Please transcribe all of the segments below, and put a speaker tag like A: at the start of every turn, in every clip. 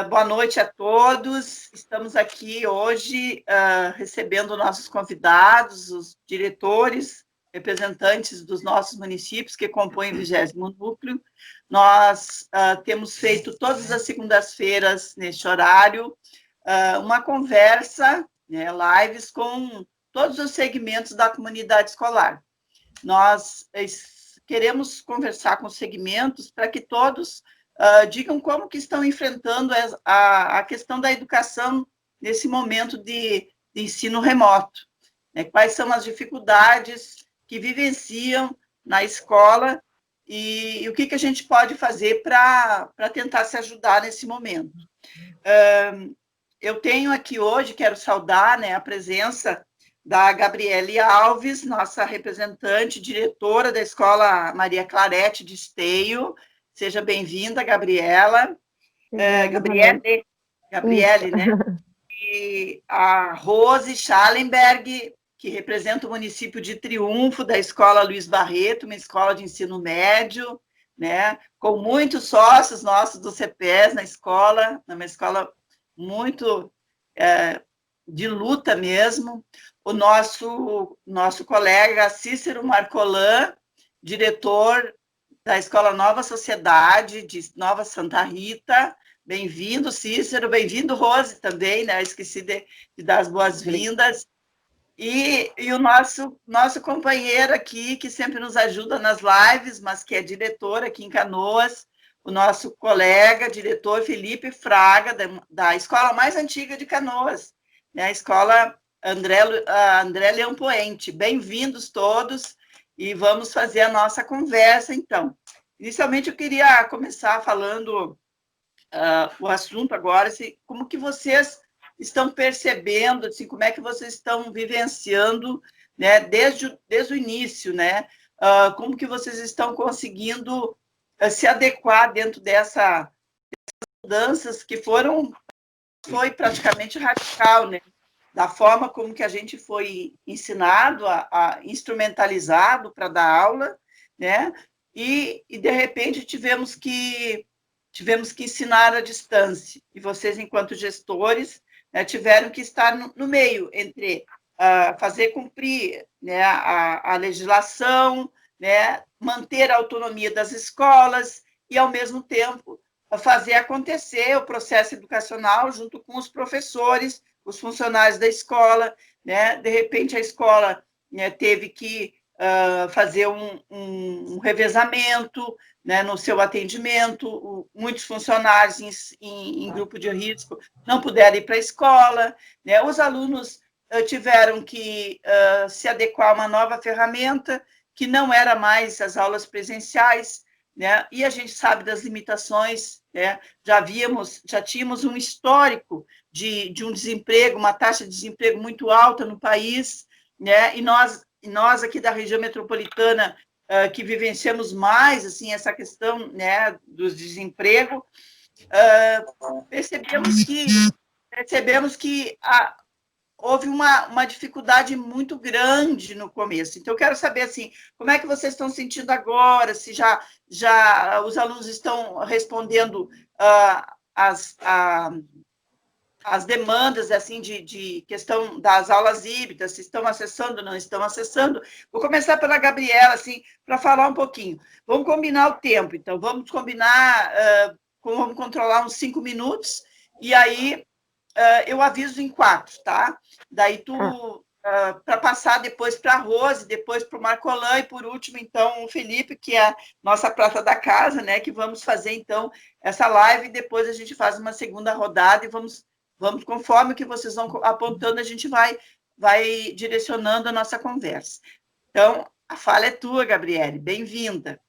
A: Boa noite a todos. Estamos aqui hoje recebendo nossos convidados, os diretores, representantes dos nossos municípios que compõem o 20º Núcleo. Nós temos feito todas as segundas-feiras, neste horário, uma conversa, né, lives com todos os segmentos da comunidade escolar. Nós queremos conversar com os segmentos para que todos digam como que estão enfrentando a questão da educação nesse momento de ensino remoto, né? Quais são as dificuldades que vivenciam na escola e o que a gente pode fazer para tentar se ajudar nesse momento. Eu tenho aqui hoje, quero saudar, né, a presença da Gabriele Alves, nossa representante, diretora da Escola Maria Clarete de Esteio. Seja bem-vinda, Gabriela. Gabriele, né? E a Rose Schallenberg, que representa o município de Triunfo, da Escola Luiz Barreto, uma escola de ensino médio, né? Com muitos sócios nossos do CPES na escola, uma escola muito de luta mesmo. O nosso colega Cícero Marcolan, diretor da Escola Nova Sociedade, de Nova Santa Rita. Bem-vindo, Cícero. Bem-vindo, Rose, também, né? Esqueci de dar as boas-vindas. E o nosso companheiro aqui, que sempre nos ajuda nas lives, mas que é diretor aqui em Canoas, o nosso colega, diretor Felipe Fraga, da escola mais antiga de Canoas, né? A escola André Leão Poente. Bem-vindos todos e vamos fazer a nossa conversa, então. Inicialmente, eu queria começar falando o assunto agora, assim, como que vocês estão percebendo, assim, como é que vocês estão vivenciando, né, desde o início, né? Como que vocês estão conseguindo se adequar dentro dessas mudanças que foi praticamente radical, né? Da forma como que a gente foi ensinado, instrumentalizado para dar aula, né? E de repente tivemos que ensinar à distância. E vocês, enquanto gestores, né, tiveram que estar no meio entre fazer cumprir, né, a legislação, né, manter a autonomia das escolas e, ao mesmo tempo, fazer acontecer o processo educacional junto com os professores, os funcionários da escola, né? De repente, a escola, né, teve que fazer um revezamento, né, no seu atendimento. Muitos funcionários em grupo de risco não puderam ir para a escola, né? Os alunos tiveram que se adequar a uma nova ferramenta, que não era mais as aulas presenciais, né? E a gente sabe das limitações, né? Já tínhamos um histórico de um desemprego, uma taxa de desemprego muito alta no país, né? E nós aqui da região metropolitana, que vivenciamos mais assim essa questão, né, do desemprego, percebemos que houve uma dificuldade muito grande no começo. Então, eu quero saber, assim, como é que vocês estão sentindo agora, se já os alunos estão respondendo as demandas, assim, de questão das aulas híbridas, se estão acessando ou não estão acessando. Vou começar pela Gabriela, assim, para falar um pouquinho. Vamos combinar o tempo, então, vamos combinar, vamos controlar uns 5 minutos, e aí eu aviso em 4, tá? Daí para passar depois para a Rose, depois para o Marcolan e, por último, então, o Felipe, que é a nossa prata da casa, né? Que vamos fazer, então, essa live e depois a gente faz uma segunda rodada e vamos conforme o que vocês vão apontando, a gente vai direcionando a nossa conversa. Então, a fala é tua, Gabriele. Bem-vinda.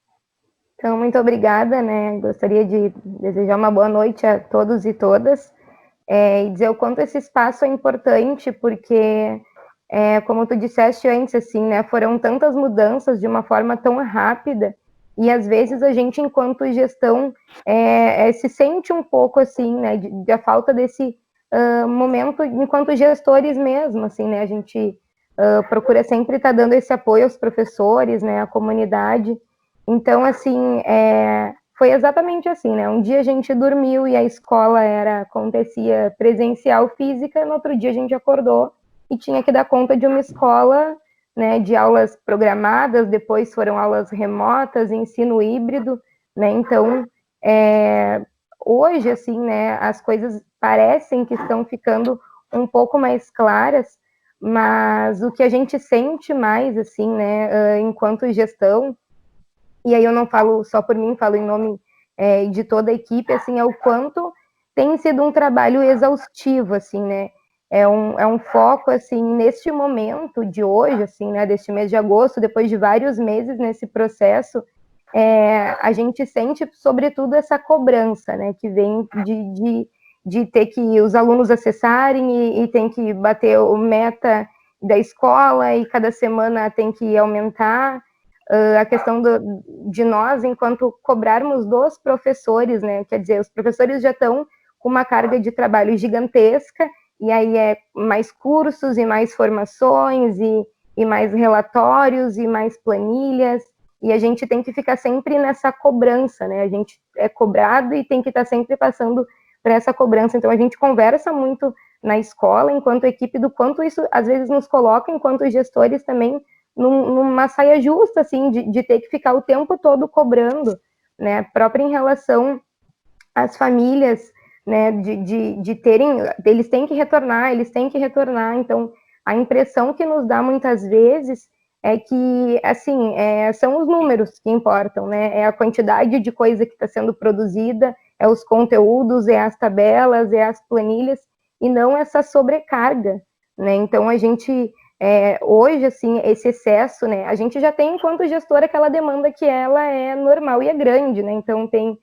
B: Então, muito obrigada, né? Gostaria de desejar uma boa noite a todos e todas. E dizer o quanto esse espaço é importante, porque, como tu disseste antes, assim, né, foram tantas mudanças de uma forma tão rápida, e às vezes a gente, enquanto gestão, se sente um pouco, assim, né, de a falta desse momento, enquanto gestores mesmo, assim, né, a gente procura sempre estar dando esse apoio aos professores, né, à comunidade. Então, assim, foi exatamente assim, né? Um dia a gente dormiu e a escola acontecia presencial física, no outro dia a gente acordou e tinha que dar conta de uma escola, né, de aulas programadas, depois foram aulas remotas, ensino híbrido, né? Então, hoje, assim, né, as coisas parecem que estão ficando um pouco mais claras, mas o que a gente sente mais, assim, né, enquanto gestão, e aí eu não falo só por mim, falo em nome de toda a equipe, assim, é o quanto tem sido um trabalho exaustivo, assim, né, é um foco, assim, neste momento de hoje, assim, né, deste mês de agosto, depois de vários meses nesse processo, a gente sente, sobretudo, essa cobrança, né, que vem de ter que os alunos acessarem e tem que bater o meta da escola e cada semana tem que aumentar, a questão de nós, enquanto cobrarmos dos professores, né? Quer dizer, os professores já estão com uma carga de trabalho gigantesca, e aí é mais cursos e mais formações e mais relatórios e mais planilhas, e a gente tem que ficar sempre nessa cobrança, né? A gente é cobrado e tem que estar sempre passando por essa cobrança. Então a gente conversa muito na escola, enquanto equipe, do quanto isso às vezes nos coloca, enquanto gestores também, numa saia justa, assim, de ter que ficar o tempo todo cobrando, né, própria em relação às famílias, né, de terem, eles têm que retornar, então, a impressão que nos dá muitas vezes é que, assim, são os números que importam, né, é a quantidade de coisa que está sendo produzida, é os conteúdos, é as tabelas, é as planilhas, e não essa sobrecarga, né, então a gente hoje, assim, esse excesso, né, a gente já tem, enquanto gestor, aquela demanda que ela é normal e é grande, né, então tem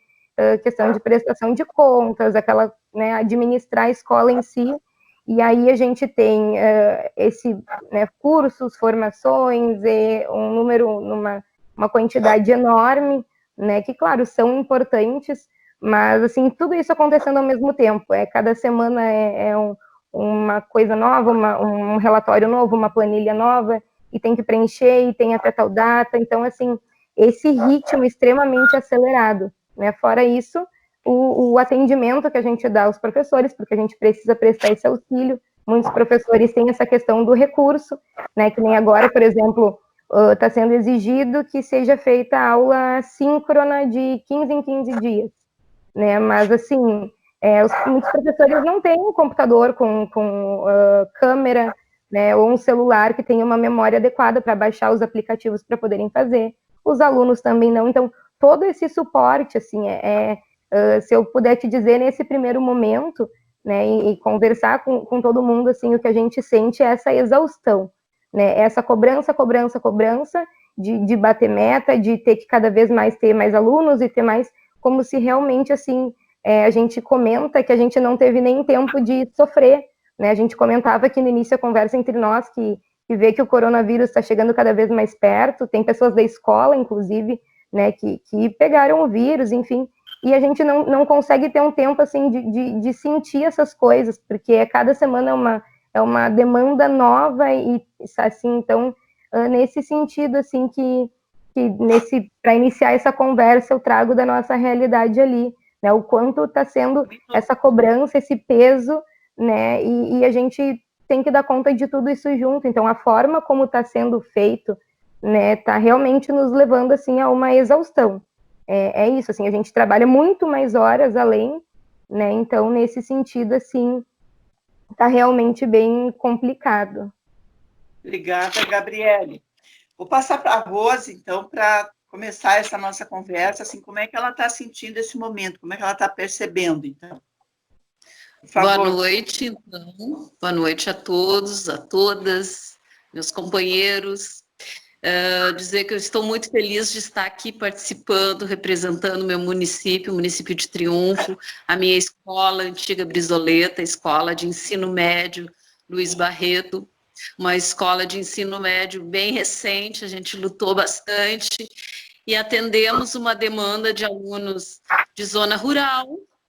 B: questão de prestação de contas, aquela, né, administrar a escola em si, e aí a gente tem né, cursos, formações, e um número, uma quantidade enorme, né, que, claro, são importantes, mas, assim, tudo isso acontecendo ao mesmo tempo, cada semana uma coisa nova, um relatório novo, uma planilha nova, e tem que preencher, e tem até tal data, então, assim, esse ritmo extremamente acelerado, né? Fora isso, o atendimento que a gente dá aos professores, porque a gente precisa prestar esse auxílio, muitos professores têm essa questão do recurso, né? Que nem agora, por exemplo, está sendo exigido que seja feita aula síncrona de 15 em 15 dias, né? Mas, assim, muitos professores não têm um computador com câmera, né, ou um celular que tenha uma memória adequada para baixar os aplicativos para poderem fazer. Os alunos também não. Então, todo esse suporte, assim, se eu puder te dizer, nesse primeiro momento, né, e conversar com todo mundo, assim, o que a gente sente é essa exaustão, né, essa cobrança de bater meta, de ter que cada vez mais ter mais alunos e ter mais, como se realmente, assim, a gente comenta que a gente não teve nem tempo de sofrer, né? A gente comentava aqui no início a conversa entre nós que vê que o coronavírus está chegando cada vez mais perto, tem pessoas da escola, inclusive, né, que pegaram o vírus, enfim, e a gente não consegue ter um tempo, assim, de sentir essas coisas, porque cada semana é uma demanda nova e, assim, então, nesse sentido, assim, para iniciar essa conversa, eu trago da nossa realidade ali, né, o quanto está sendo essa cobrança, esse peso, né, e a gente tem que dar conta de tudo isso junto, então a forma como está sendo feito, né, está realmente nos levando, assim, a uma exaustão, isso, assim, a gente trabalha muito mais horas além, né, então nesse sentido, assim, está realmente bem complicado.
A: Obrigada, Gabriele. Vou passar para a Rose, então, para começar essa nossa conversa, assim, como é que ela está sentindo esse momento, como é que ela está percebendo, então.
C: Boa noite, então. Boa noite a todos, a todas, meus companheiros. Dizer que eu estou muito feliz de estar aqui participando, representando o meu município, o município de Triunfo, a minha escola, a antiga Brizoleta, escola de ensino médio Luiz Barreto, uma escola de ensino médio bem recente, a gente lutou bastante e atendemos uma demanda de alunos de zona rural,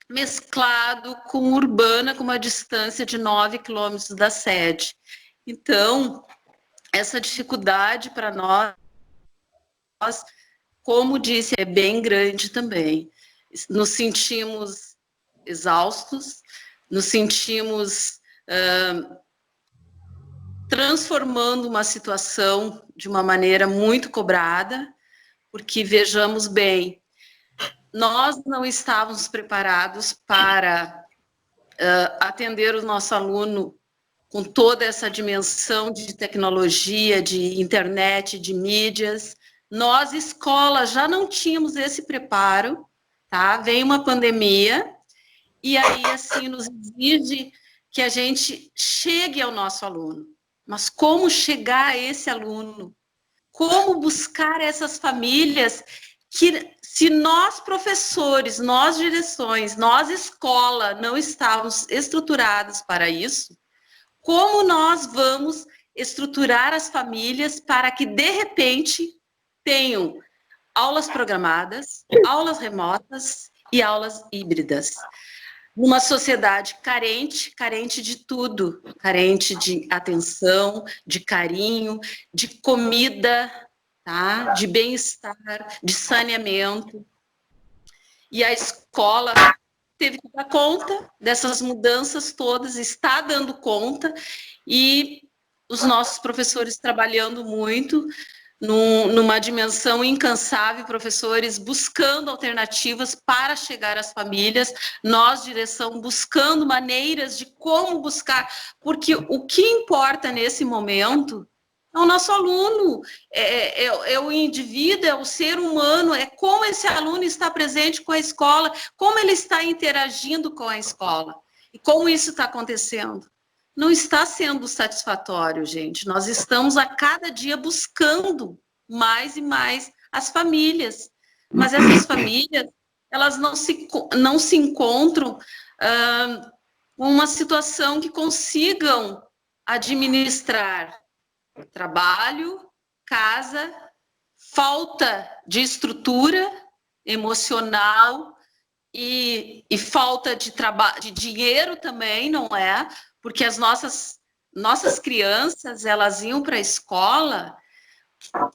C: mesclado com urbana, com uma distância de 9 quilômetros da sede. Então, essa dificuldade para nós como disse, é bem grande também. Nos sentimos exaustos, nos sentimos transformando uma situação de uma maneira muito cobrada, porque, vejamos bem, nós não estávamos preparados para atender o nosso aluno com toda essa dimensão de tecnologia, de internet, de mídias. Nós, escola, já não tínhamos esse preparo, tá? Veio uma pandemia, e aí, assim, nos exige que a gente chegue ao nosso aluno. Mas como chegar a esse aluno? Como buscar essas famílias que, se nós, professores, nós, direções, nós, escola, não estávamos estruturados para isso, como nós vamos estruturar as famílias para que, de repente, tenham aulas programadas, aulas remotas e aulas híbridas? Numa sociedade carente de tudo, carente de atenção, de carinho, de comida, tá? De bem-estar, de saneamento. E a escola teve que dar conta dessas mudanças todas, está dando conta, e os nossos professores trabalhando muito, numa dimensão incansável, professores buscando alternativas para chegar às famílias, nós, direção, buscando maneiras de como buscar, porque o que importa nesse momento é o nosso aluno, é o indivíduo, é o ser humano, é como esse aluno está presente com a escola, como ele está interagindo com a escola, e como isso está acontecendo. Não está sendo satisfatório, gente. Nós estamos a cada dia buscando mais e mais as famílias. Mas essas famílias, elas não se encontram com uma situação que consigam administrar trabalho, casa, falta de estrutura emocional e falta de dinheiro também, não é? Porque as nossas crianças, elas iam para a escola,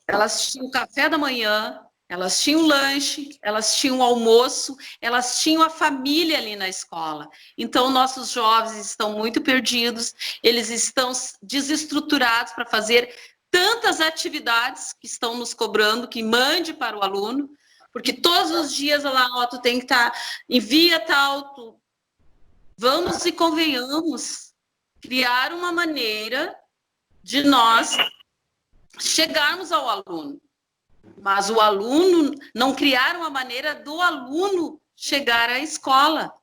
C: elas tinham café da manhã, elas tinham lanche, elas tinham almoço, elas tinham a família ali na escola. Então, nossos jovens estão muito perdidos, eles estão desestruturados para fazer tantas atividades que estão nos cobrando, que mande para o aluno, porque todos os dias lá, ó, tu tem que estar, envia tal, vamos e convenhamos, criar uma maneira de nós chegarmos ao aluno, mas o aluno, não criar uma maneira do aluno chegar à escola.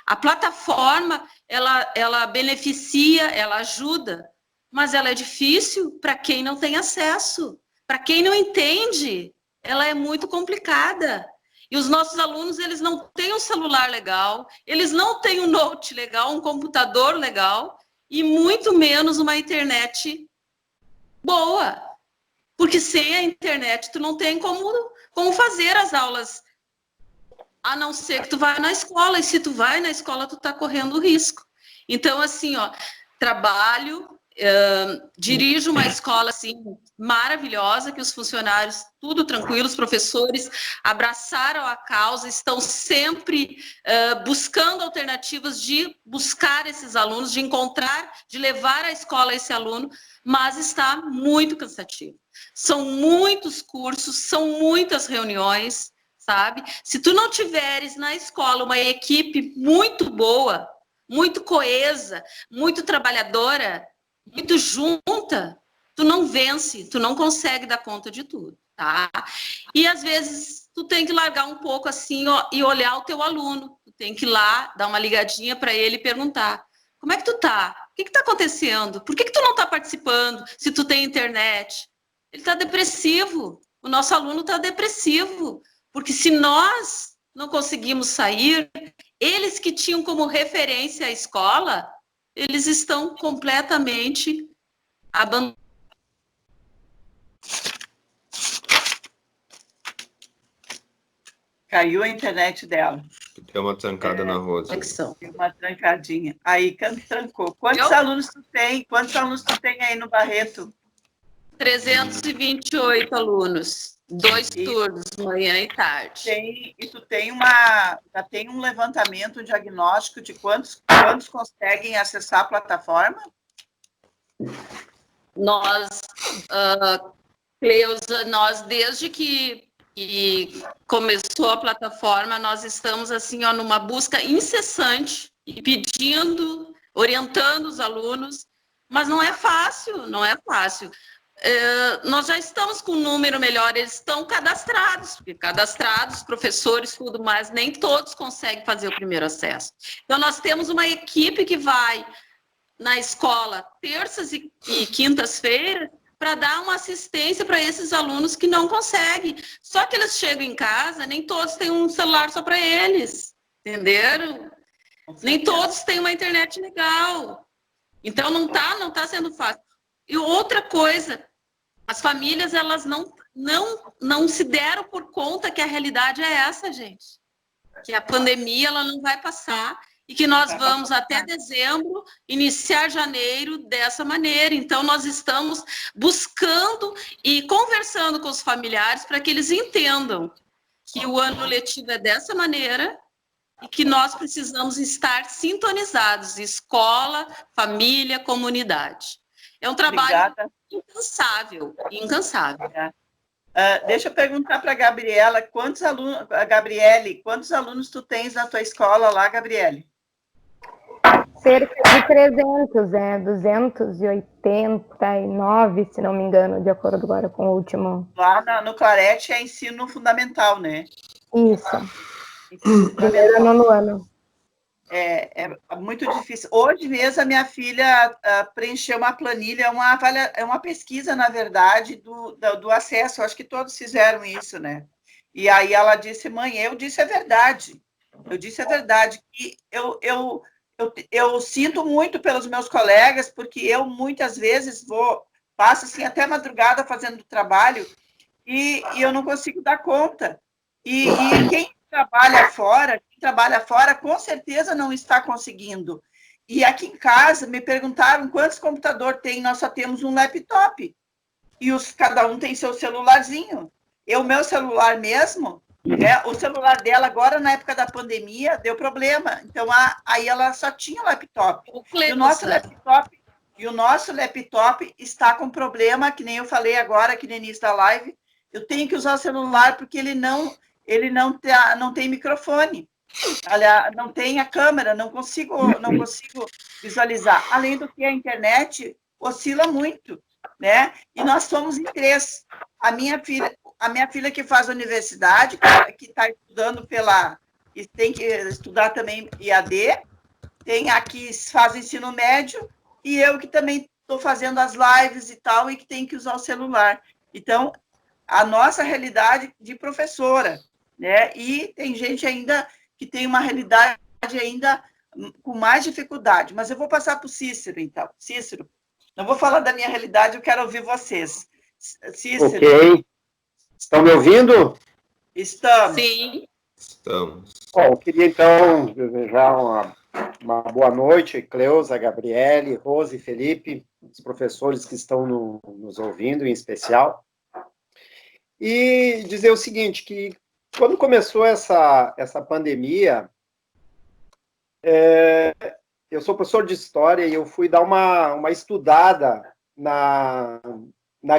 C: A plataforma, ela beneficia, ela ajuda, mas ela é difícil para quem não tem acesso, para quem não entende, ela é muito complicada. E os nossos alunos, eles não têm um celular legal, eles não têm um note legal, um computador legal, e muito menos uma internet boa. Porque sem a internet, tu não tem como fazer as aulas, a não ser que tu vá na escola. E se tu vai na escola, tu tá correndo risco. Então, assim, ó, trabalho, dirijo uma escola, assim, maravilhosa, que os funcionários, tudo tranquilos, professores, abraçaram a causa, estão sempre buscando alternativas de buscar esses alunos, de encontrar, de levar à escola esse aluno, mas está muito cansativo. São muitos cursos, são muitas reuniões, sabe? Se tu não tiveres na escola uma equipe muito boa, muito coesa, muito trabalhadora, muito junta, tu não vence, tu não consegue dar conta de tudo, tá? E às vezes tu tem que largar um pouco assim, ó, e olhar o teu aluno, tu tem que ir lá, dar uma ligadinha para ele e perguntar: como é que tu tá? O que tá acontecendo? Por que tu não tá participando se tu tem internet? Ele tá depressivo, o nosso aluno tá depressivo, porque se nós não conseguimos sair, eles que tinham como referência a escola, eles estão completamente abandonados.
A: Caiu a internet dela.
D: Deu uma trancada na Rosa.
A: Deu uma trancadinha. Aí, trancou. Quantos alunos tu tem? Quantos alunos tu tem aí no Barreto?
C: 328 alunos. 2 turnos, manhã e tarde.
A: Já tem um levantamento, um diagnóstico de quantos conseguem acessar a plataforma?
C: Nós, Cleusa, desde que começou a plataforma, nós estamos assim, ó, numa busca incessante e pedindo, orientando os alunos, mas não é fácil, não é fácil. Nós já estamos com um número melhor, eles estão cadastrados, professores, tudo, mas nem todos conseguem fazer o primeiro acesso. Então, nós temos uma equipe que vai na escola terças e quintas-feiras para dar uma assistência para esses alunos que não conseguem. Só que eles chegam em casa, nem todos têm um celular só para eles, entenderam? Nem todos têm uma internet legal. Então, não tá sendo fácil. E outra coisa, as famílias, elas não se deram por conta que a realidade é essa, gente. Que a pandemia, ela não vai passar e que nós vamos até dezembro, iniciar janeiro dessa maneira. Então, nós estamos buscando e conversando com os familiares para que eles entendam que o ano letivo é dessa maneira e que nós precisamos estar sintonizados, escola, família, comunidade. É um trabalho incansável.
A: Deixa eu perguntar para a Gabriela, Gabriele, quantos alunos tu tens na tua escola lá, Gabriele?
B: Cerca de 300, 289, se não me engano, de acordo agora com o último.
A: Lá no Clarete é ensino fundamental, né?
B: Isso. Primeiro no ano.
A: É muito difícil. Hoje mesmo a minha filha preencheu uma planilha, é uma pesquisa, na verdade, do acesso. Eu acho que todos fizeram isso, né? E aí ela disse, mãe, eu disse a verdade. Que eu sinto muito pelos meus colegas, porque eu muitas vezes passo assim até madrugada fazendo trabalho e eu não consigo dar conta. E quem trabalha fora, com certeza não está conseguindo. E aqui em casa me perguntaram quantos computadores tem, nós só temos um laptop. E cada um tem seu celularzinho. Meu celular mesmo, o celular dela agora, na época da pandemia, deu problema. Então, aí ela só tinha o laptop. E o nosso laptop está com problema, que nem eu falei agora, aqui no início da live, eu tenho que usar o celular porque ele não tem microfone, não tem a câmera, não consigo visualizar. Além do que a internet oscila muito, né? E nós somos em 3. A minha filha que faz universidade, que está estudando e tem que estudar também IAD, tem a que faz ensino médio, e eu que também estou fazendo as lives e tal, e que tem que usar o celular. Então, a nossa realidade de professora, né? E tem gente ainda que tem uma realidade ainda com mais dificuldade. Mas eu vou passar para o Cícero, então. Cícero, não vou falar da minha realidade, eu quero ouvir vocês. Cícero.
E: Ok. Estão me ouvindo?
A: Estamos.
C: Sim.
D: Estamos.
E: Bom, eu queria, então, desejar uma boa noite, Cleusa, Gabriele, Rose e Felipe, os professores que estão nos ouvindo, em especial. E dizer o seguinte, que quando começou essa pandemia, eu sou professor de História e eu fui dar uma estudada na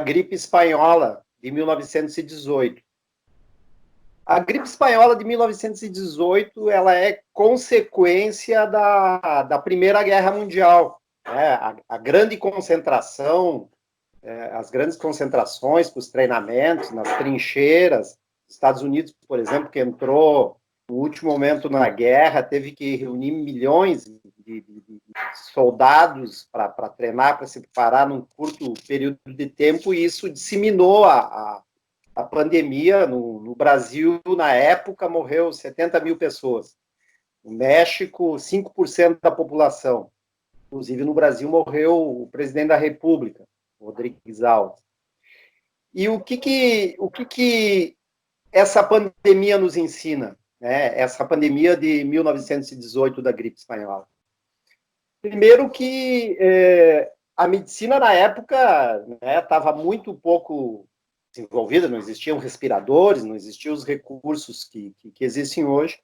E: gripe espanhola de 1918. A gripe espanhola de 1918 ela é consequência da Primeira Guerra Mundial. Né? A grande concentração, as grandes concentrações para os treinamentos, nas trincheiras. Estados Unidos, por exemplo, que entrou no último momento na guerra, teve que reunir milhões de soldados para treinar, para se preparar num curto período de tempo, e isso disseminou a pandemia. No Brasil, na época, morreu 70 mil pessoas. No México, 5% da população. Inclusive, no Brasil, morreu o presidente da República, Rodrigues Alves. E o que essa pandemia nos ensina? Né? Essa pandemia de 1918 da gripe espanhola. Primeiro que a medicina, na época, estava muito pouco desenvolvida, não existiam respiradores, não existiam os recursos que existem hoje.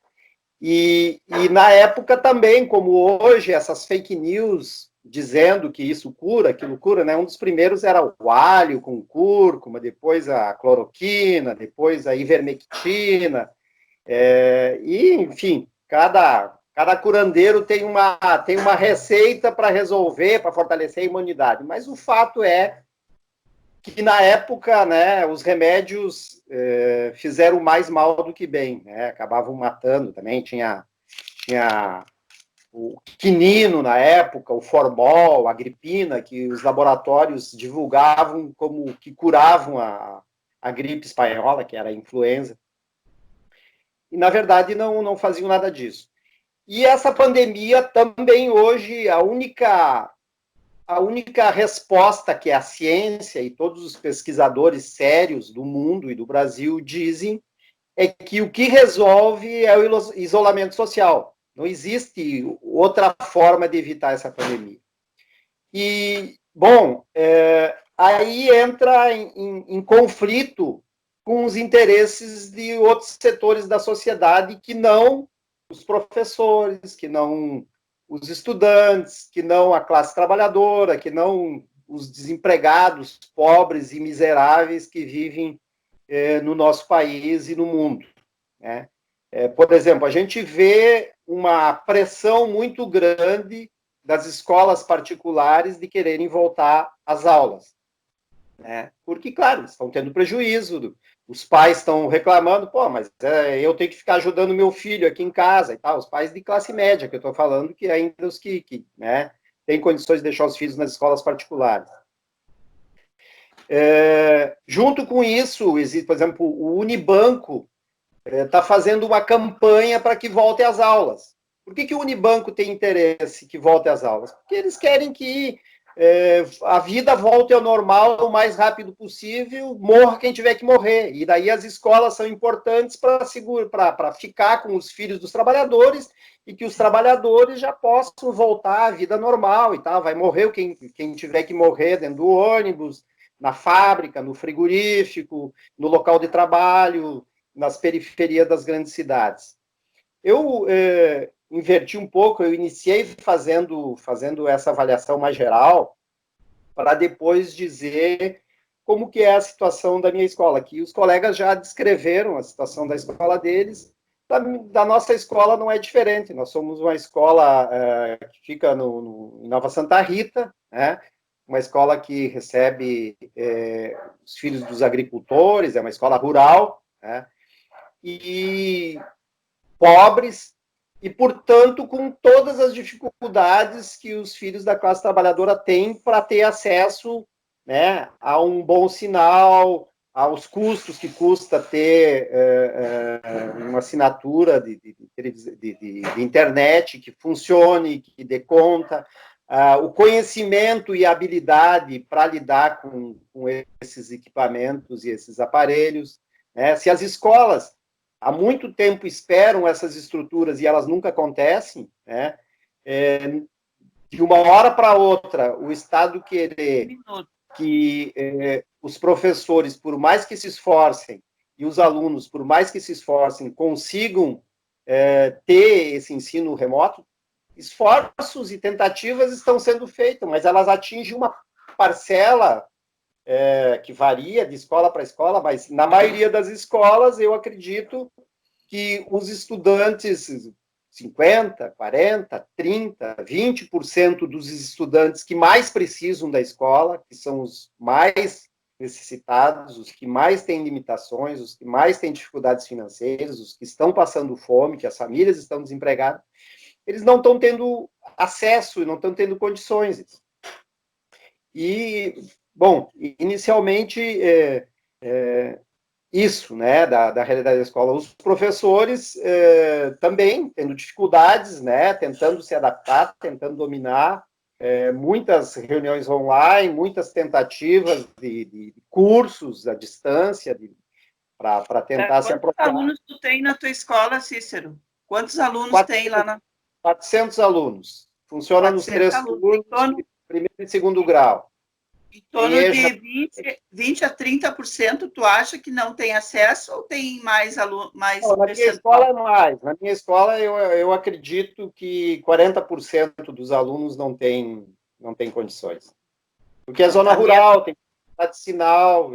E: E na época também, como hoje, essas fake news dizendo que isso cura, aquilo cura, né? Um dos primeiros era o alho com cúrcuma, depois a cloroquina, depois a ivermectina, e, enfim, cada curandeiro tem uma receita para resolver, para fortalecer a imunidade. Mas o fato é que, na época, né, os remédios fizeram mais mal do que bem, né? Acabavam matando também. Tinha o quinino, na época, o formol, a gripina, que os laboratórios divulgavam como que curavam a gripe espanhola, que era a influenza. E, na verdade, não faziam nada disso. E essa pandemia também, hoje, a única resposta que a ciência e todos os pesquisadores sérios do mundo e do Brasil dizem é que o que resolve é o isolamento social. Não existe outra forma de evitar essa pandemia. E, bom, aí entra em conflito com os interesses de outros setores da sociedade, que não os professores, que não os estudantes, que não a classe trabalhadora, que não os desempregados, pobres e miseráveis que vivem no nosso país e no mundo, né? Por exemplo, a gente vê uma pressão muito grande das escolas particulares de quererem voltar às aulas, né? Porque, claro, estão tendo prejuízo, os pais estão reclamando, pô, mas eu tenho que ficar ajudando meu filho aqui em casa e tal, os pais de classe média, que eu estou falando, que ainda os que né, têm condições de deixar os filhos nas escolas particulares. Junto com isso, existe, por exemplo, o Unibanco está fazendo uma campanha para que volte às aulas. Por que o Unibanco tem interesse que volte às aulas? Porque eles querem que a vida volte ao normal o mais rápido possível, morra quem tiver que morrer. E daí as escolas são importantes para ficar com os filhos dos trabalhadores e que os trabalhadores já possam voltar à vida normal e tal. Vai morrer quem tiver que morrer dentro do ônibus, na fábrica, no frigorífico, no local de trabalho, nas periferias das grandes cidades. Eu inverti um pouco, eu iniciei fazendo essa avaliação mais geral, para depois dizer como que é a situação da minha escola, que os colegas já descreveram a situação da escola deles, da nossa escola não é diferente, nós somos uma escola que fica em Nova Santa Rita, né? Uma escola que recebe os filhos dos agricultores, é uma escola rural, né? E pobres, e, portanto, com todas as dificuldades que os filhos da classe trabalhadora têm para ter acesso, né, a um bom sinal, aos custos que custa ter uma assinatura de internet que funcione, que dê conta, o conhecimento e a habilidade para lidar com esses equipamentos e esses aparelhos, né? Se as escolas há muito tempo esperam essas estruturas e elas nunca acontecem, né? De uma hora para outra, o Estado querer que os professores, por mais que se esforcem, e os alunos, por mais que se esforcem, consigam ter esse ensino remoto, esforços e tentativas estão sendo feitos, mas elas atingem uma parcela que varia de escola para escola, mas na maioria das escolas eu acredito que os estudantes, 50%, 40%, 30%, 20% dos estudantes que mais precisam da escola, que são os mais necessitados, os que mais têm limitações, os que mais têm dificuldades financeiras, os que estão passando fome, que as famílias estão desempregadas, eles não estão tendo acesso e não estão tendo condições. E, bom, inicialmente, isso, né, da realidade da escola. Os professores também tendo dificuldades, né, tentando se adaptar, tentando dominar, muitas reuniões online, muitas tentativas de cursos à distância, para tentar se aproximar.
A: Quantos alunos tu tem na tua escola, Cícero? Quantos alunos tem lá na...
E: 400 alunos. Funciona nos 3 turnos, primeiro e segundo grau.
A: Em torno de 20 a 30%, tu acha que não tem acesso ou tem mais aluno, mais
E: Não, na minha escola é mais. Na minha escola, eu acredito que 40% dos alunos não tem condições. Porque é zona rural, tem de sinal,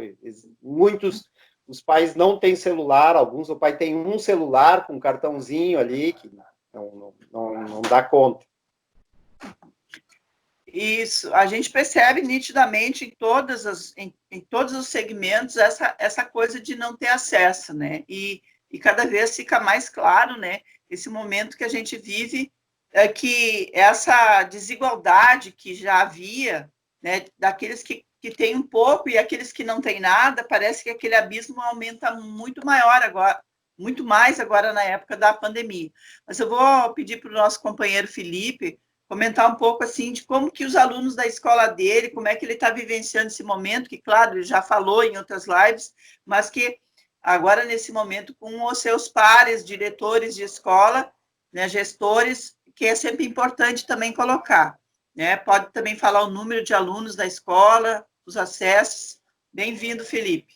E: muitos os pais não têm celular, alguns o pai tem um celular com um cartãozinho ali que não dá conta.
A: Isso, a gente percebe nitidamente em todos os segmentos essa coisa de não ter acesso, né? E cada vez fica mais claro, né? Esse momento que a gente vive, que essa desigualdade que já havia, né? Daqueles que têm um pouco e aqueles que não têm nada, parece que aquele abismo aumenta muito maior agora, muito mais agora na época da pandemia. Mas eu vou pedir para o nosso companheiro Felipe comentar um pouco assim de como que os alunos da escola dele, como é que ele está vivenciando esse momento, que claro, ele já falou em outras lives, mas que agora nesse momento com os seus pares, diretores de escola, né, gestores, que é sempre importante também colocar, né? Pode também falar o número de alunos da escola, os acessos. Bem-vindo, Felipe.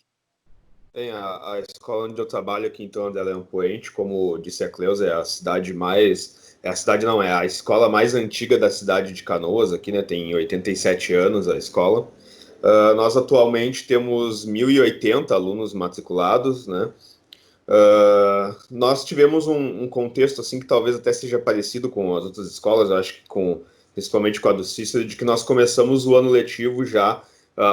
D: Tem a escola onde eu trabalho aqui em torno dela é Ampoente, como disse a Cleusa, é a cidade mais... É a cidade não, é a escola mais antiga da cidade de Canoas, aqui, né? Tem 87 anos a escola. Nós atualmente temos 1.080 alunos matriculados, né? Nós tivemos um contexto assim que talvez até seja parecido com as outras escolas, eu acho que principalmente com a do Cícero, de que nós começamos o ano letivo já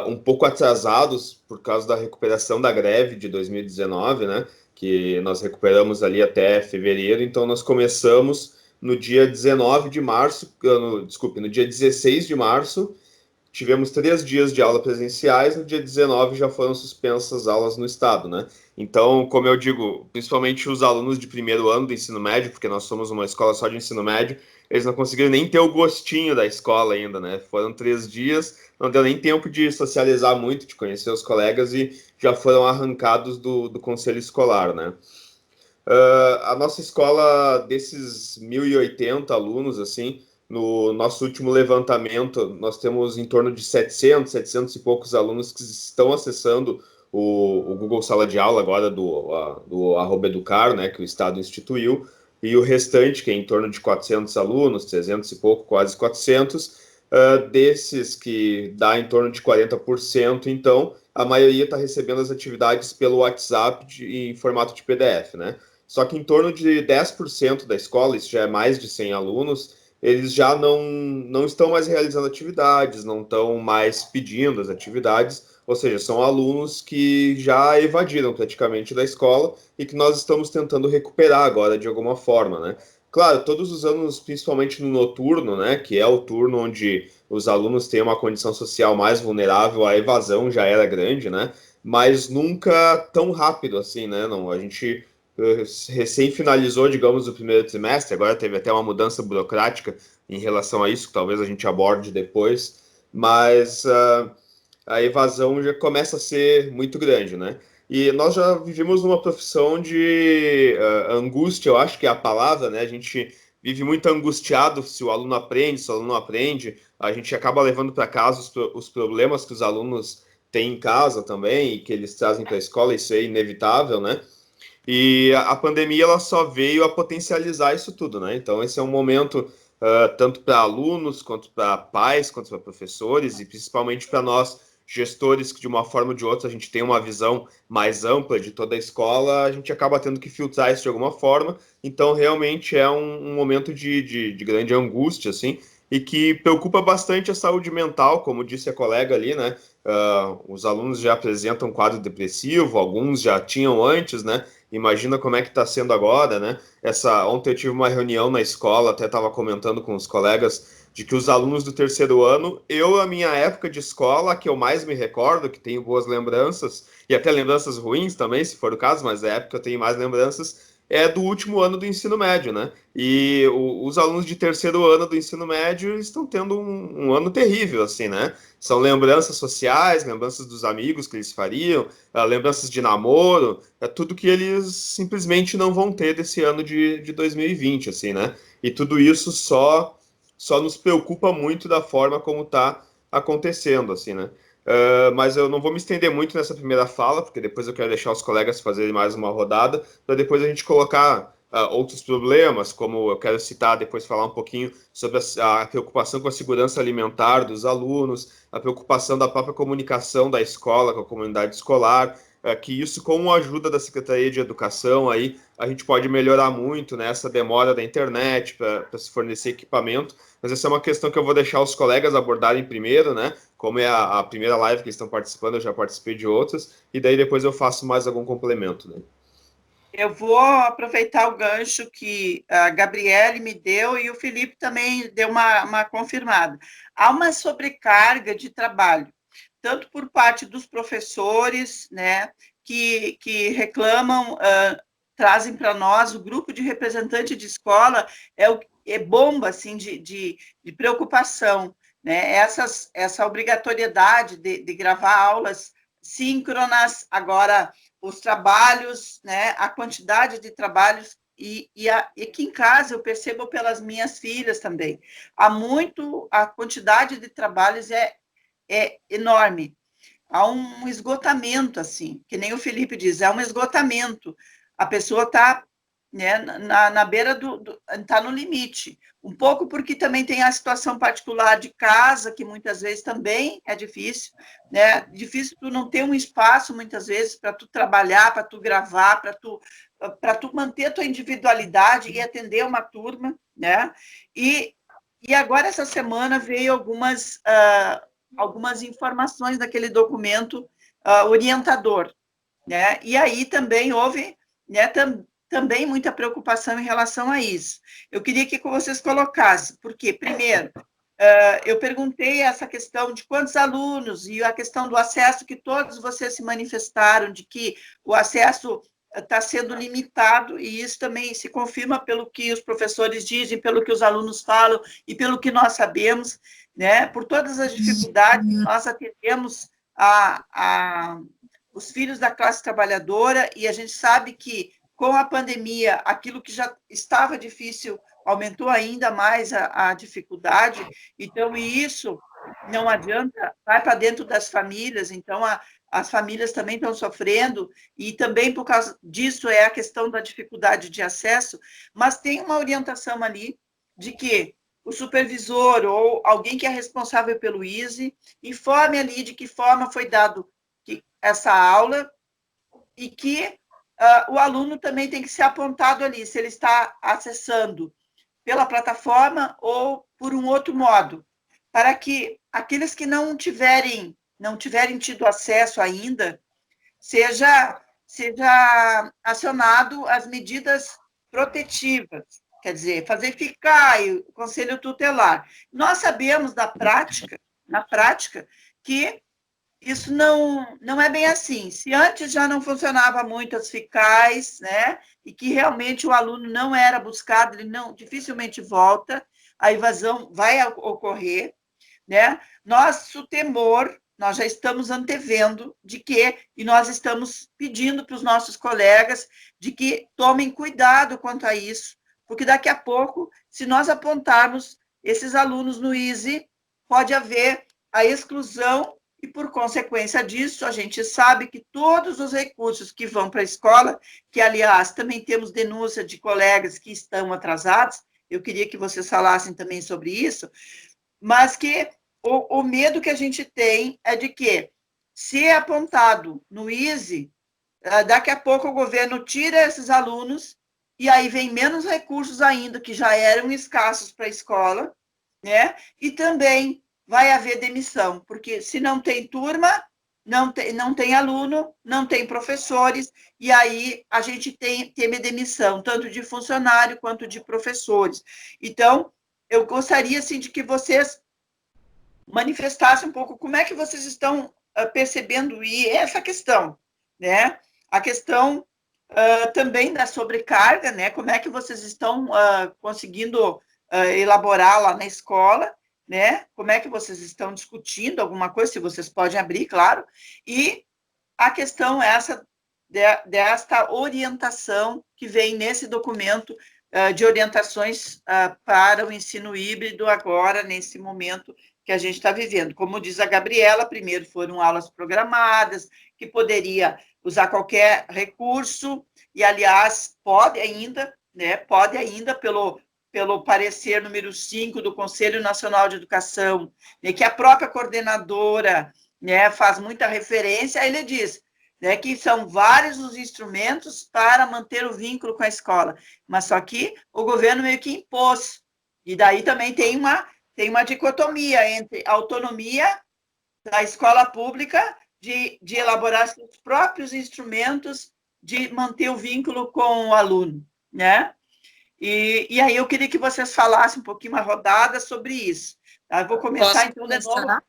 D: um pouco atrasados por causa da recuperação da greve de 2019, né? Que nós recuperamos ali até fevereiro, então nós começamos no dia 19 de março, no dia 16 de março, tivemos 3 dias de aula presenciais, no dia 19 já foram suspensas as aulas no estado, né? Então, como eu digo, principalmente os alunos de primeiro ano do ensino médio, porque nós somos uma escola só de ensino médio, eles não conseguiram nem ter o gostinho da escola ainda, né? Foram 3 dias, não deu nem tempo de socializar muito, de conhecer os colegas e já foram arrancados do conselho escolar, né? A nossa escola, desses 1.080 alunos, assim, no nosso último levantamento, nós temos em torno de 700 e poucos alunos que estão acessando o Google Sala de Aula agora do @educar, né, que o Estado instituiu, e o restante, que é em torno de 400 alunos, 300 e pouco, quase 400, desses que dá em torno de 40%, então, a maioria está recebendo as atividades pelo WhatsApp em formato de PDF, né? Só que em torno de 10% da escola, isso já é mais de 100 alunos, eles já não estão mais realizando atividades, não estão mais pedindo as atividades, ou seja, são alunos que já evadiram praticamente da escola e que nós estamos tentando recuperar agora de alguma forma, né? Claro, todos os anos, principalmente no noturno, né, que é o turno onde os alunos têm uma condição social mais vulnerável, a evasão já era grande, né? Mas nunca tão rápido assim, né? Não, a gente recém finalizou, digamos, o primeiro trimestre, agora teve até uma mudança burocrática em relação a isso, que talvez a gente aborde depois, mas a evasão já começa a ser muito grande, né? E nós já vivemos uma profissão de angústia, eu acho que é a palavra, né? A gente vive muito angustiado se o aluno aprende, se o aluno não aprende, a gente acaba levando para casa os problemas que os alunos têm em casa também e que eles trazem para a escola, isso é inevitável, né? E a pandemia ela só veio a potencializar isso tudo, né? Então esse é um momento tanto para alunos, quanto para pais, quanto para professores e principalmente para nós gestores que de uma forma ou de outra a gente tem uma visão mais ampla de toda a escola, a gente acaba tendo que filtrar isso de alguma forma. Então realmente é um momento de grande angústia, assim, e que preocupa bastante a saúde mental, como disse a colega ali, né? Os alunos já apresentam um quadro depressivo, alguns já tinham antes, né? Imagina como é que está sendo agora, né? Ontem eu tive uma reunião na escola, até estava comentando com os colegas, de que os alunos do terceiro ano, a minha época de escola, que eu mais me recordo, que tenho boas lembranças, e até lembranças ruins também, se for o caso, mas a época que eu tenho mais lembranças, é do último ano do ensino médio, né? E os alunos de terceiro ano do ensino médio estão tendo um ano terrível, assim, né? São lembranças sociais, lembranças dos amigos que eles fariam, lembranças de namoro, tudo que eles simplesmente não vão ter desse ano de 2020, assim, né? E tudo isso só nos preocupa muito da forma como está acontecendo, assim, né? mas eu não vou me estender muito nessa primeira fala, porque depois eu quero deixar os colegas fazerem mais uma rodada, para depois a gente colocar outros problemas, como eu quero citar, depois falar um pouquinho sobre a preocupação com a segurança alimentar dos alunos, a preocupação da própria comunicação da escola com a comunidade escolar, que isso, com a ajuda da Secretaria de Educação, aí a gente pode melhorar muito, né, essa demora da internet para se fornecer equipamento, mas essa é uma questão que eu vou deixar os colegas abordarem primeiro, né, como é a primeira live que eles estão participando, eu já participei de outras, e daí depois eu faço mais algum complemento, né.
A: Eu vou aproveitar o gancho que a Gabriele me deu e o Felipe também deu uma confirmada. Há uma sobrecarga de trabalho, tanto por parte dos professores, né, que reclamam, trazem para nós, o grupo de representante de escola é bomba assim, de preocupação, né? Essa obrigatoriedade de gravar aulas síncronas, agora os trabalhos, né, a quantidade de trabalhos, e aqui em casa eu percebo pelas minhas filhas também, a quantidade de trabalhos é enorme, há um esgotamento, assim, que nem o Felipe diz, é um esgotamento, a pessoa está, né, na beira está no limite, um pouco porque também tem a situação particular de casa, que muitas vezes também é difícil, né, difícil tu não ter um espaço, muitas vezes, para tu trabalhar, para tu gravar, para tu manter a tua individualidade e atender uma turma, né, e agora, essa semana, veio algumas informações daquele documento orientador, né? E aí também houve, né, também muita preocupação em relação a isso. Eu queria que vocês colocassem, porque, primeiro, eu perguntei essa questão de quantos alunos e a questão do acesso, que todos vocês se manifestaram, de que o acesso está sendo limitado, e isso também se confirma pelo que os professores dizem, pelo que os alunos falam e pelo que nós sabemos, né? Por todas as dificuldades, nós atendemos os filhos da classe trabalhadora, e a gente sabe que, com a pandemia, aquilo que já estava difícil aumentou ainda mais a dificuldade, então, e isso não adianta, vai para dentro das famílias, então, as famílias também estão sofrendo, e também por causa disso é a questão da dificuldade de acesso, mas tem uma orientação ali de que o supervisor ou alguém que é responsável pelo ISE informe ali de que forma foi dado essa aula, e que o aluno também tem que ser apontado ali, se ele está acessando pela plataforma ou por um outro modo, para que aqueles que não tiverem tido acesso ainda, seja acionado as medidas protetivas, quer dizer, fazer ficar o conselho tutelar. Nós sabemos na prática, que isso não é bem assim. Se antes já não funcionava muito as FICAIs, né, e que realmente o aluno não era buscado, ele dificilmente volta, a evasão vai ocorrer, né? Nosso temor, nós já estamos antevendo e nós estamos pedindo para os nossos colegas de que tomem cuidado quanto a isso, porque daqui a pouco, se nós apontarmos esses alunos no ISE, pode haver a exclusão, e, por consequência disso, a gente sabe que todos os recursos que vão para a escola, que, aliás, também temos denúncia de colegas que estão atrasados, eu queria que vocês falassem também sobre isso, mas que o medo que a gente tem é de que, se é apontado no ISE, daqui a pouco o governo tira esses alunos, e aí vem menos recursos ainda, que já eram escassos para a escola, né? E também vai haver demissão, porque se não tem turma, não tem aluno, não tem professores, e aí a gente teme demissão, tanto de funcionário quanto de professores. Então, eu gostaria, assim, de que vocês manifestassem um pouco como é que vocês estão percebendo essa questão, né? A questão também da sobrecarga, né? Como é que vocês estão conseguindo elaborar lá na escola, né? Como é que vocês estão discutindo alguma coisa, se vocês podem abrir, claro, e a questão desta orientação que vem nesse documento de orientações para o ensino híbrido agora, nesse momento que a gente está vivendo. Como diz a Gabriela, primeiro foram aulas programadas, que poderia usar qualquer recurso, e, aliás, pode ainda, pelo parecer número 5 do Conselho Nacional de Educação, né, que a própria coordenadora, né, faz muita referência, ele diz, né, que são vários os instrumentos para manter o vínculo com a escola, mas só que o governo meio que impôs, e daí também tem uma dicotomia entre a autonomia da escola pública de elaborar seus próprios instrumentos de manter o vínculo com o aluno, né? E aí eu queria que vocês falassem um pouquinho, uma rodada sobre isso. Eu vou começar, então, de novo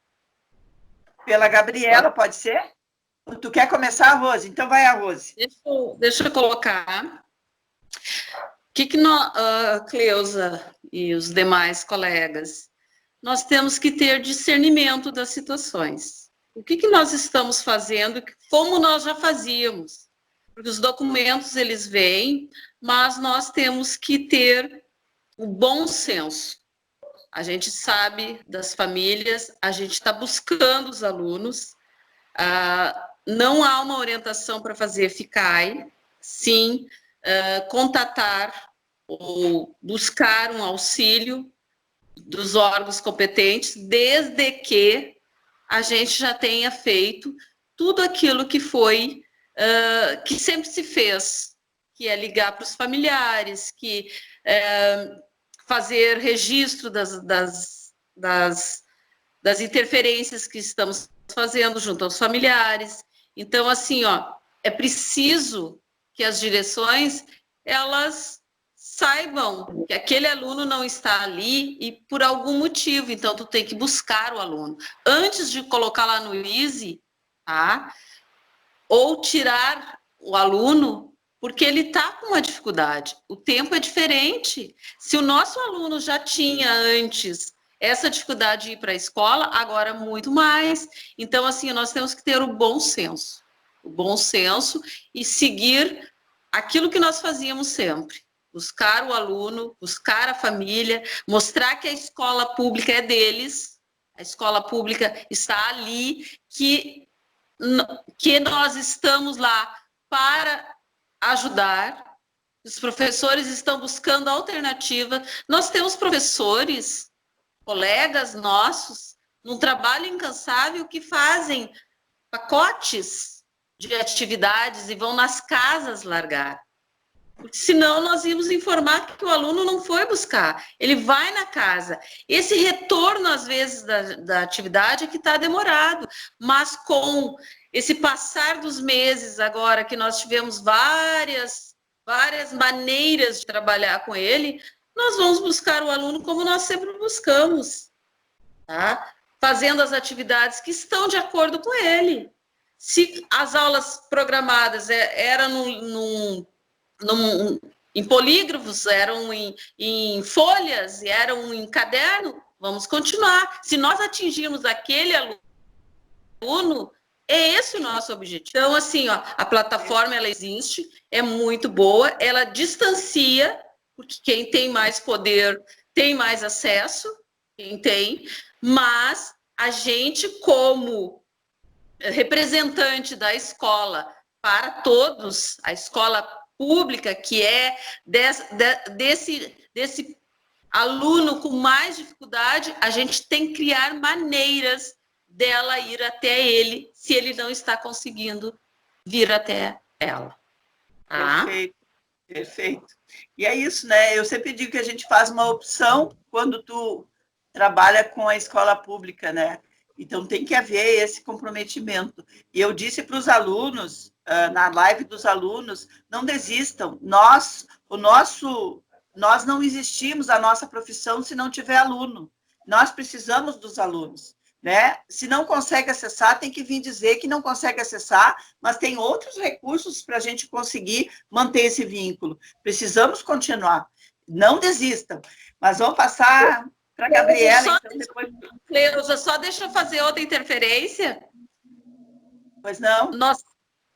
A: pela Gabriela, pode ser? Tu quer começar, Rose? Então vai a Rose.
C: Deixa eu colocar. O que nós, Cleusa e os demais colegas, nós temos que ter discernimento das situações. O que nós estamos fazendo, como nós já fazíamos? Porque os documentos, eles vêm, mas nós temos que ter o bom senso. A gente sabe das famílias, a gente está buscando os alunos, não há uma orientação para fazer FICAI, sim, contatar ou buscar um auxílio dos órgãos competentes, desde que a gente já tenha feito tudo aquilo que foi, que sempre se fez, que é ligar para os familiares, que fazer registro das interferências que estamos fazendo junto aos familiares. Então, assim, é preciso que as direções, elas saibam que aquele aluno não está ali e por algum motivo, então tu tem que buscar o aluno. Antes de colocar lá no Easy, tá? Ou tirar o aluno, porque ele está com uma dificuldade. O tempo é diferente. Se o nosso aluno já tinha antes essa dificuldade de ir para a escola, agora muito mais. Então, assim, nós temos que ter o bom senso e seguir aquilo que nós fazíamos sempre. Buscar o aluno, buscar a família, mostrar que a escola pública é deles, a escola pública está ali, que nós estamos lá para ajudar, os professores estão buscando alternativa. Nós temos professores, colegas nossos, num trabalho incansável, que fazem pacotes de atividades e vão nas casas largar. Porque senão nós íamos informar que o aluno não foi buscar, ele vai na casa. Esse retorno, às vezes, da atividade é que está demorado, mas com esse passar dos meses agora, que nós tivemos várias maneiras de trabalhar com ele, nós vamos buscar o aluno como nós sempre buscamos, tá? Fazendo as atividades que estão de acordo com ele. Se as aulas programadas eram em polígrafos, eram em folhas, eram em caderno, vamos continuar. Se nós atingirmos aquele aluno, é esse o nosso objetivo. Então, assim, a plataforma, ela existe, é muito boa, ela distancia, porque quem tem mais poder tem mais acesso, quem tem, mas a gente, como representante da escola para todos, a escola pública, que é desse aluno com mais dificuldade, a gente tem que criar maneiras dela ir até ele, se ele não está conseguindo vir até ela. Tá?
A: Perfeito. E é isso, né? Eu sempre digo que a gente faz uma opção quando tu trabalha com a escola pública, né? Então tem que haver esse comprometimento. E eu disse para os alunos, na live dos alunos, não desistam. Nós não existimos, a nossa profissão, se não tiver aluno. Nós precisamos dos alunos, né? Se não consegue acessar, tem que vir dizer que não consegue acessar, mas tem outros recursos para a gente conseguir manter esse vínculo. Precisamos continuar. Não desistam. Mas vamos passar para a Gabriela. Então, depois...
C: Cleusa, só deixa eu fazer outra interferência.
A: Pois não?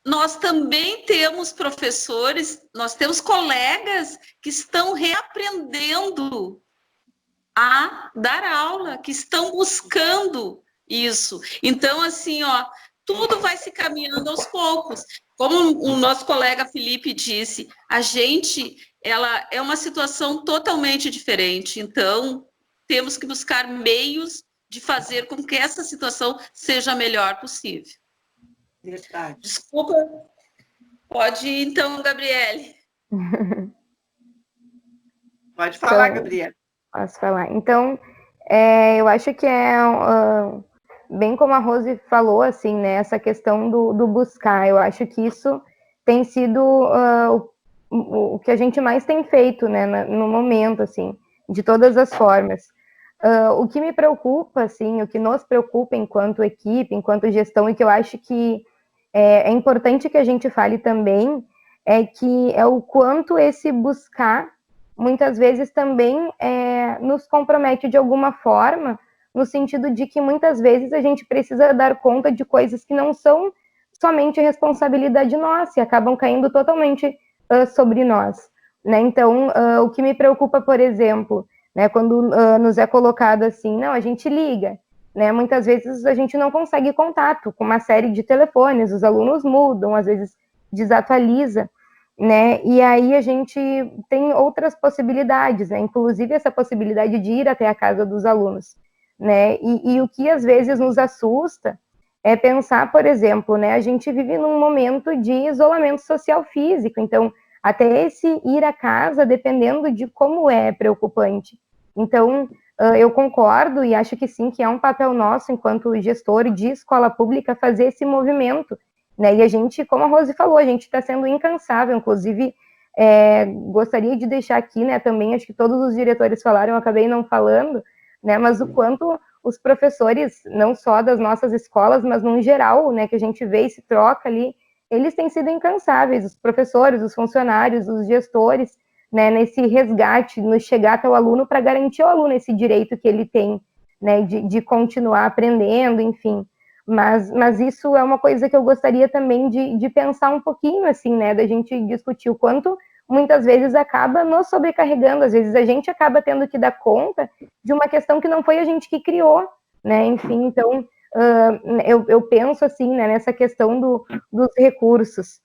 C: nós também temos professores, nós temos colegas que estão reaprendendo a dar aula, que estão buscando isso. Então, assim, ó, tudo vai se caminhando aos poucos. Como o nosso colega Felipe disse, ela é uma situação totalmente diferente. Então, temos que buscar meios de fazer com que essa situação seja a melhor possível.
A: Verdade.
C: Desculpa. Pode ir, então, Gabriele.
A: Pode falar,
B: Então,
A: Gabriele.
B: Posso falar. Então, eu acho que bem como a Rose falou, assim, né, essa questão do buscar, eu acho que isso tem sido o que a gente mais tem feito, né, no momento, assim, de todas as formas. O que me preocupa, assim, o que nos preocupa enquanto equipe, enquanto gestão, e que eu acho que é importante que a gente fale também, é o quanto esse buscar, muitas vezes também nos compromete de alguma forma, no sentido de que muitas vezes a gente precisa dar conta de coisas que não são somente responsabilidade nossa, e acabam caindo totalmente sobre nós, né? Então, o que me preocupa, por exemplo, né, quando nos é colocado assim, não, a gente liga, né? Muitas vezes a gente não consegue contato com uma série de telefones, os alunos mudam, às vezes desatualiza, né? E aí a gente tem outras possibilidades, né? Inclusive essa possibilidade de ir até a casa dos alunos, né? E o que às vezes nos assusta é pensar, por exemplo, né? A gente vive num momento de isolamento social físico, então até esse ir à casa, dependendo de como é preocupante. Então, eu concordo e acho que sim, que é um papel nosso, enquanto gestor de escola pública, fazer esse movimento, né? E a gente, como a Rose falou, a gente está sendo incansável, inclusive, gostaria de deixar aqui, né, também, acho que todos os diretores falaram, eu acabei não falando, né, mas o quanto os professores, não só das nossas escolas, mas no geral, né, que a gente vê e se troca ali, eles têm sido incansáveis, os professores, os funcionários, os gestores, né, nesse resgate, no chegar até o aluno para garantir ao aluno esse direito que ele tem, né, de continuar aprendendo, enfim. Mas isso é uma coisa que eu gostaria também de pensar um pouquinho, assim, né, da gente discutir o quanto muitas vezes acaba nos sobrecarregando, às vezes a gente acaba tendo que dar conta de uma questão que não foi a gente que criou, né, enfim, então eu penso, assim, né, nessa questão dos recursos,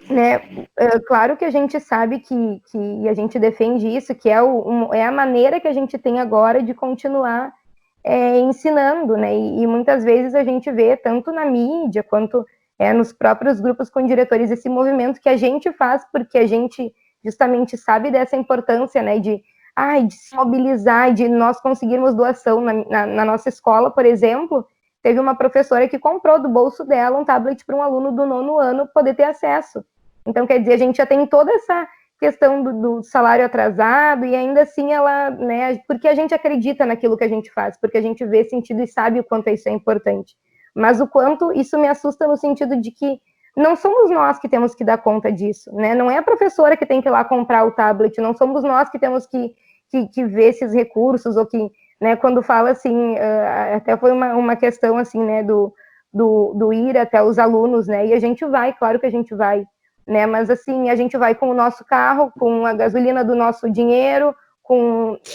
B: né, claro que a gente sabe que a gente defende isso, que é a maneira que a gente tem agora de continuar ensinando, né, e muitas vezes a gente vê, tanto na mídia, quanto nos próprios grupos com diretores, esse movimento que a gente faz, porque a gente justamente sabe dessa importância, né, de se mobilizar, de nós conseguirmos doação. Na nossa escola, por exemplo, teve uma professora que comprou do bolso dela um tablet para um aluno do 9º ano poder ter acesso. Então, quer dizer, a gente já tem toda essa questão do salário atrasado, e ainda assim ela, né, porque a gente acredita naquilo que a gente faz, porque a gente vê sentido e sabe o quanto isso é importante. Mas o quanto isso me assusta no sentido de que não somos nós que temos que dar conta disso, né? Não é a professora que tem que ir lá comprar o tablet, não somos nós que temos que ver esses recursos, ou que, né, quando fala assim, até foi uma questão assim, né, do ir até os alunos, né, e a gente vai, claro que a gente vai, né, mas assim, a gente vai com o nosso carro, com a gasolina do nosso dinheiro,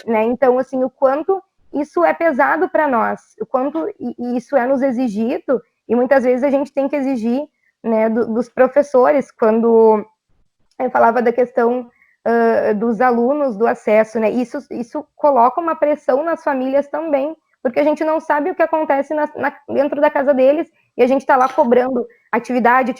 B: né, então assim, o quanto isso é pesado para nós, o quanto isso é nos exigido, e muitas vezes a gente tem que exigir, né, dos professores, quando eu falava da questão dos alunos, do acesso, né, isso coloca uma pressão nas famílias também, porque a gente não sabe o que acontece dentro da casa deles, e a gente está lá cobrando atividade,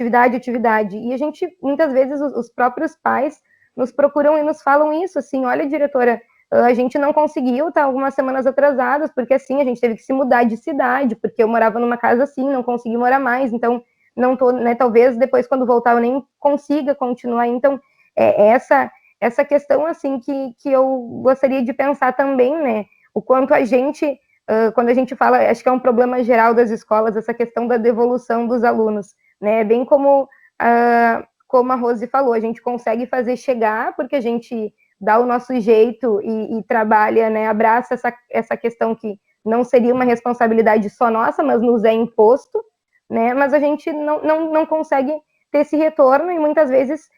B: e a gente, muitas vezes, os próprios pais nos procuram e nos falam isso, assim, olha, diretora, a gente não conseguiu, tá algumas semanas atrasadas, porque assim, a gente teve que se mudar de cidade, porque eu morava numa casa assim, não consegui morar mais, então, não tô, né, talvez depois, quando voltar, eu nem consiga continuar, então, essa questão, assim, que eu gostaria de pensar também, né, o quanto a gente, quando a gente fala, acho que é um problema geral das escolas, essa questão da devolução dos alunos, né, bem como a Rose falou, a gente consegue fazer chegar, porque a gente dá o nosso jeito e trabalha, né, abraça essa questão que não seria uma responsabilidade só nossa, mas nos é imposto, né, mas a gente não consegue ter esse retorno, e muitas vezes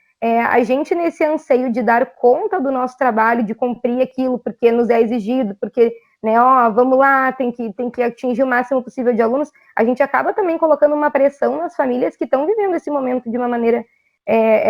B: a gente, nesse anseio de dar conta do nosso trabalho, de cumprir aquilo porque nos é exigido, porque, né, vamos lá, tem que atingir o máximo possível de alunos, a gente acaba também colocando uma pressão nas famílias que estão vivendo esse momento de uma maneira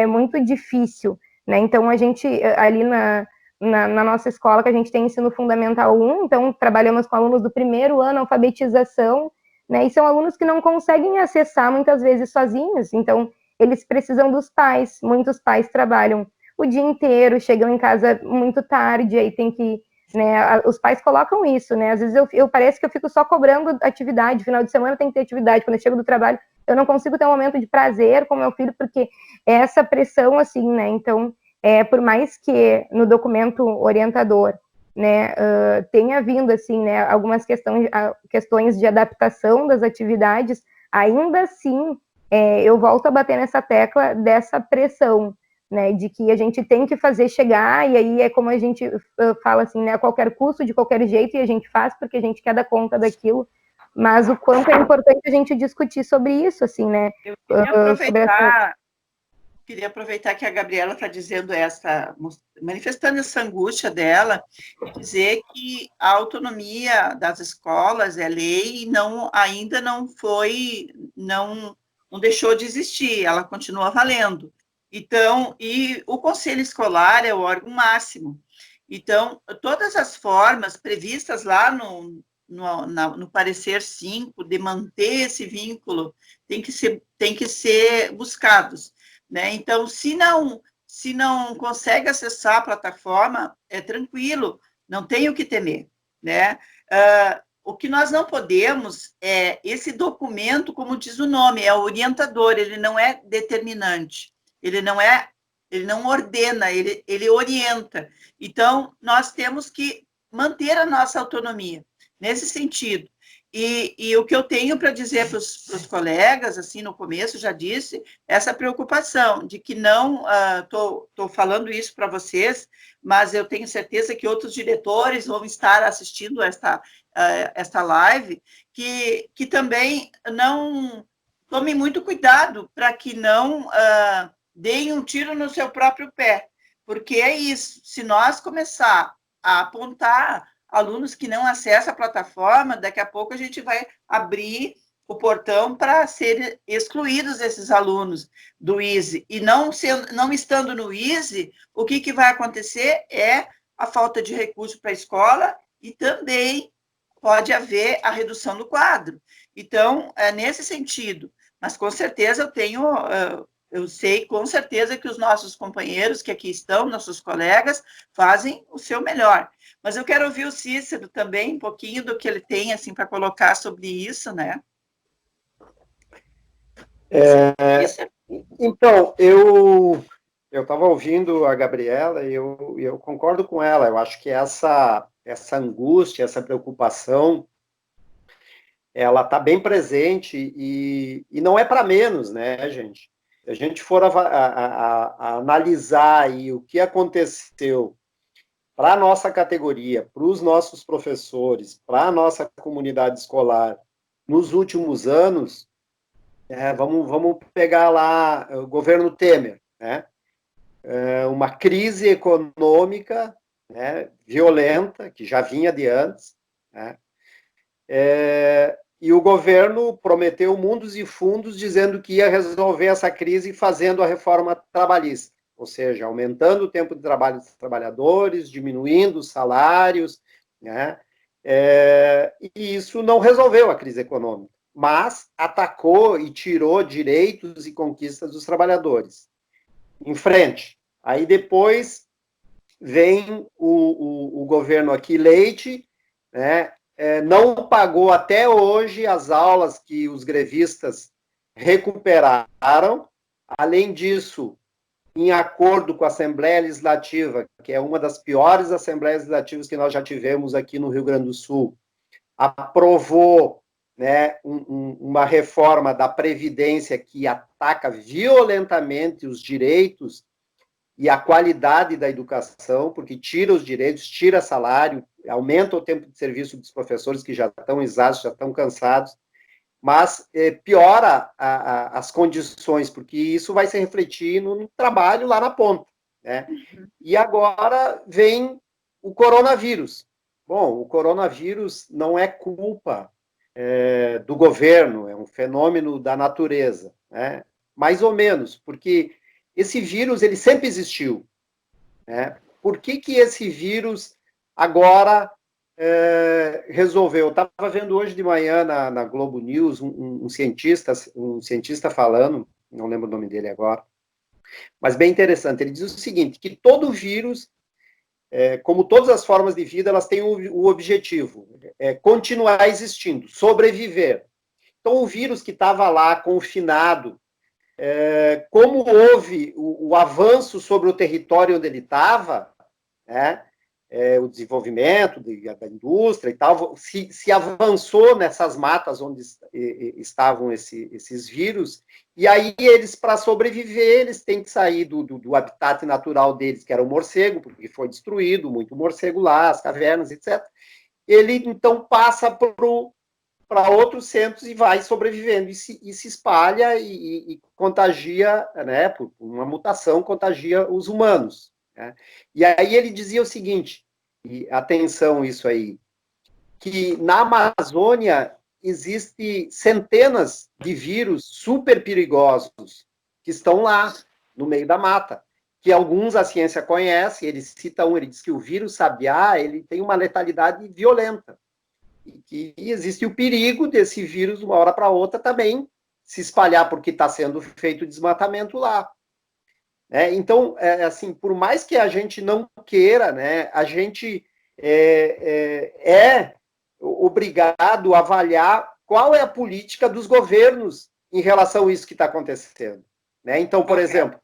B: muito difícil, né? Então, a gente, ali na nossa escola, que a gente tem ensino fundamental 1, então trabalhamos com alunos do primeiro ano, alfabetização, né? E são alunos que não conseguem acessar muitas vezes sozinhos, então eles precisam dos pais. Muitos pais trabalham o dia inteiro, chegam em casa muito tarde, aí tem que, né, os pais colocam isso, né? Às vezes eu parece que eu fico só cobrando atividade, final de semana tem que ter atividade, quando eu chego do trabalho eu não consigo ter um momento de prazer com meu filho, porque é essa pressão, assim, né? Então, por mais que no documento orientador, né, tenha vindo, assim, né, algumas questões de adaptação das atividades, ainda assim, eu volto a bater nessa tecla dessa pressão, né, de que a gente tem que fazer chegar, e aí é como a gente fala, assim, né, a qualquer custo, de qualquer jeito, e a gente faz porque a gente quer dar conta daquilo, mas o quanto é importante a gente discutir sobre isso, assim, né.
A: Eu queria aproveitar que a Gabriela está dizendo manifestando essa angústia dela, e dizer que a autonomia das escolas é lei e ainda não deixou de existir, ela continua valendo. Então, e o conselho escolar é o órgão máximo. Então, todas as formas previstas lá no parecer 5 de manter esse vínculo tem que ser buscados, né? Então, se não consegue acessar a plataforma, é tranquilo, não tem o que temer, né? O que nós não podemos é esse documento, como diz o nome, é orientador, ele não é determinante, ele não ordena, ele orienta. Então, nós temos que manter a nossa autonomia nesse sentido. E o que eu tenho para dizer para os colegas, assim, no começo, já disse, essa preocupação de que não, estou falando isso para vocês, mas eu tenho certeza que outros diretores vão estar assistindo esta live, que também não tomem muito cuidado para que não deem um tiro no seu próprio pé, porque é isso, se nós começar a apontar alunos que não acessam a plataforma, daqui a pouco a gente vai abrir o portão para serem excluídos esses alunos do EASY. E não estando no EASY, o que vai acontecer é a falta de recurso para a escola e também pode haver a redução do quadro. Então, é nesse sentido. Mas, com certeza, eu sei com certeza que os nossos companheiros que aqui estão, nossos colegas, fazem o seu melhor. Mas eu quero ouvir o Cícero também, um pouquinho do que ele tem assim, para colocar sobre isso, né?
E: Então, eu estava ouvindo a Gabriela e eu concordo com ela. Eu acho que essa angústia, essa preocupação, ela está bem presente e não é para menos, né, gente? Se a gente for a analisar aí o que aconteceu para a nossa categoria, para os nossos professores, para a nossa comunidade escolar nos últimos anos, vamos pegar lá o governo Temer, né? Uma crise econômica, né, violenta, que já vinha de antes, né? E o governo prometeu mundos e fundos dizendo que ia resolver essa crise fazendo a reforma trabalhista, ou seja, aumentando o tempo de trabalho dos trabalhadores, diminuindo os salários, né? E isso não resolveu a crise econômica, mas atacou e tirou direitos e conquistas dos trabalhadores. Em frente. Aí depois vem o governo aqui, Leite, né? Não pagou até hoje as aulas que os grevistas recuperaram. Além disso, em acordo com a Assembleia Legislativa, que é uma das piores assembleias legislativas que nós já tivemos aqui no Rio Grande do Sul, aprovou, né, uma reforma da Previdência que ataca violentamente os direitos e a qualidade da educação, porque tira os direitos, tira salário, aumenta o tempo de serviço dos professores que já estão exaustos, já estão cansados. mas piora as condições, porque isso vai se refletir no trabalho lá na ponta, né? E agora vem o coronavírus. Bom, o coronavírus não é culpa do governo, é um fenômeno da natureza, né? Mais ou menos, porque esse vírus ele sempre existiu, né? Por que esse vírus agora resolveu? Eu estava vendo hoje de manhã na Globo News um cientista falando, não lembro o nome dele agora, mas bem interessante. Ele diz o seguinte, que todo vírus, como todas as formas de vida, elas têm o objetivo, continuar existindo, sobreviver. Então, o vírus que estava lá confinado, como houve o avanço sobre o território onde ele estava, né, o desenvolvimento da indústria e tal, se avançou nessas matas onde estavam esses vírus, e aí eles, para sobreviver, eles têm que sair do habitat natural deles, que era o morcego, porque foi destruído, muito morcego lá, as cavernas, etc. Ele, então, passa para outros centros e vai sobrevivendo, e se espalha e contagia, né, por uma mutação, contagia os humanos, né? E aí ele dizia o seguinte, e atenção isso aí, que na Amazônia existe centenas de vírus super perigosos que estão lá, no meio da mata, que alguns a ciência conhece. Ele cita ele diz que o vírus sabiá, ele tem uma letalidade violenta, e que existe o perigo desse vírus, de uma hora para outra, também se espalhar, porque está sendo feito desmatamento lá. Então, assim, por mais que a gente não queira, né, a gente é obrigado a avaliar qual é a política dos governos em relação a isso que está acontecendo, né? Então, por exemplo,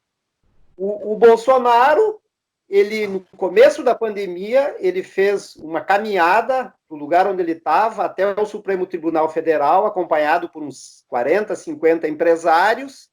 E: o Bolsonaro, ele, no começo da pandemia, ele fez uma caminhada do lugar onde ele estava até o Supremo Tribunal Federal, acompanhado por uns 40, 50 empresários,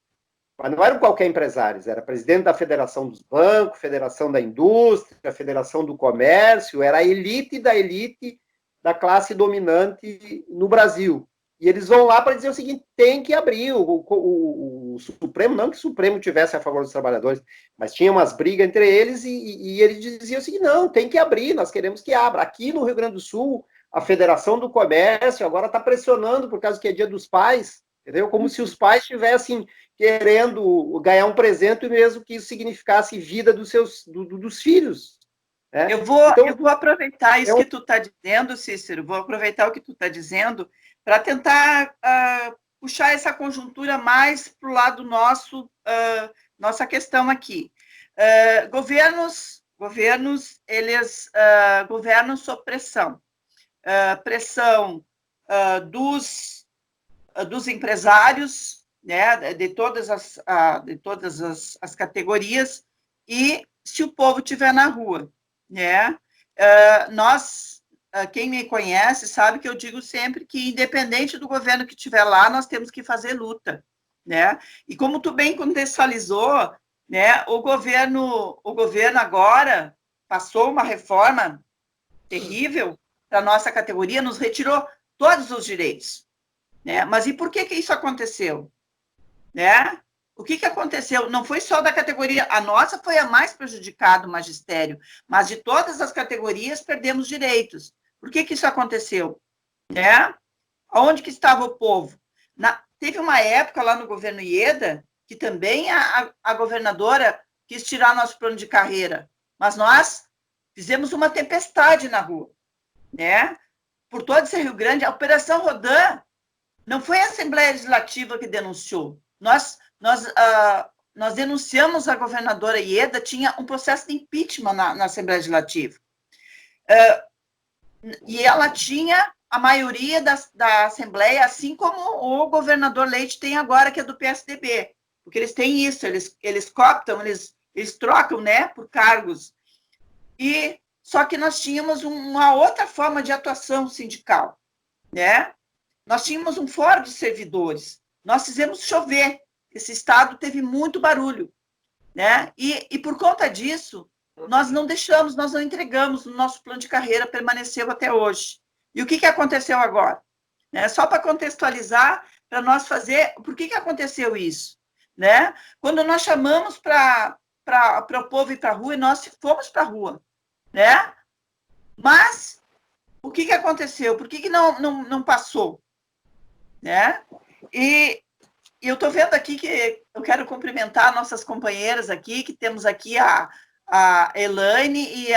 E: mas não eram qualquer empresários, era presidente da Federação dos Bancos, Federação da Indústria, Federação do Comércio, era a elite da elite da classe dominante no Brasil. E eles vão lá para dizer o seguinte, tem que abrir o Supremo, não que o Supremo tivesse a favor dos trabalhadores, mas tinha umas brigas entre eles e eles diziam o seguinte, não, tem que abrir, nós queremos que abra. Aqui no Rio Grande do Sul, a Federação do Comércio agora está pressionando por causa que é Dia dos Pais, entendeu? Como se os pais estivessem querendo ganhar um presente, mesmo que isso significasse vida dos filhos.
A: Né? Eu vou aproveitar isso que tu está dizendo, Cícero, vou aproveitar o que tu está dizendo para tentar puxar essa conjuntura mais para o lado nossa questão aqui. Governos, eles governam sob pressão. Pressão dos empresários, né, de todas as categorias, e se o povo estiver na rua, né? Quem me conhece sabe que eu digo sempre que, independente do governo que estiver lá, nós temos que fazer luta, né? E como tu bem contextualizou, né, o governo agora passou uma reforma terrível para a nossa categoria, nos retirou todos os direitos, né? Mas e por que isso aconteceu? Né? O que aconteceu? Não foi só da categoria, a nossa foi a mais prejudicada, o magistério, mas de todas as categorias perdemos direitos. Por que isso aconteceu? Né? Onde que estava o povo? Teve uma época lá no governo Ieda, que também a governadora quis tirar nosso plano de carreira, mas nós fizemos uma tempestade na rua, né? Por todo esse Rio Grande, a Operação Rodan não foi a Assembleia Legislativa que denunciou. Nós denunciamos a governadora Ieda, tinha um processo de impeachment na Assembleia Legislativa. E ela tinha a maioria da Assembleia, assim como o governador Leite tem agora, que é do PSDB. Porque eles têm isso, eles cooptam, eles trocam, né, por cargos. Só que nós tínhamos uma outra forma de atuação sindical, né? Nós tínhamos um fórum de servidores, nós fizemos chover, esse estado teve muito barulho, né? E por conta disso, nós não entregamos, o nosso plano de carreira permaneceu até hoje. E o que aconteceu agora? Só para contextualizar, para nós fazer. Por que aconteceu isso? Né? Quando nós chamamos para o povo ir para a rua, e nós fomos para a rua. Né? Mas o que aconteceu? Por que não passou? Né? E eu estou vendo aqui que eu quero cumprimentar nossas companheiras aqui, que temos aqui a Elaine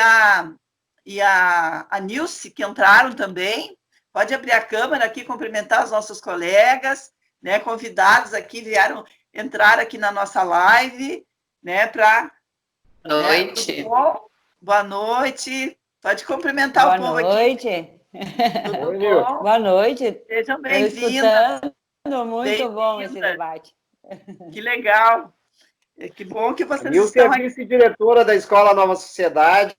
A: e a Nilce, que entraram também. Pode abrir a câmera aqui, cumprimentar os nossos colegas, né, convidados aqui, entrar aqui na nossa live, né, para...
C: Boa noite.
A: Boa noite. Pode cumprimentar o povo aqui.
F: Tudo bom? Boa noite.
A: Sejam bem-vindos.
F: Muito bom esse debate.
A: Que legal. Que bom que vocês
E: Nilce
A: estão
E: aqui. Vice-diretora da Escola Nova Sociedade,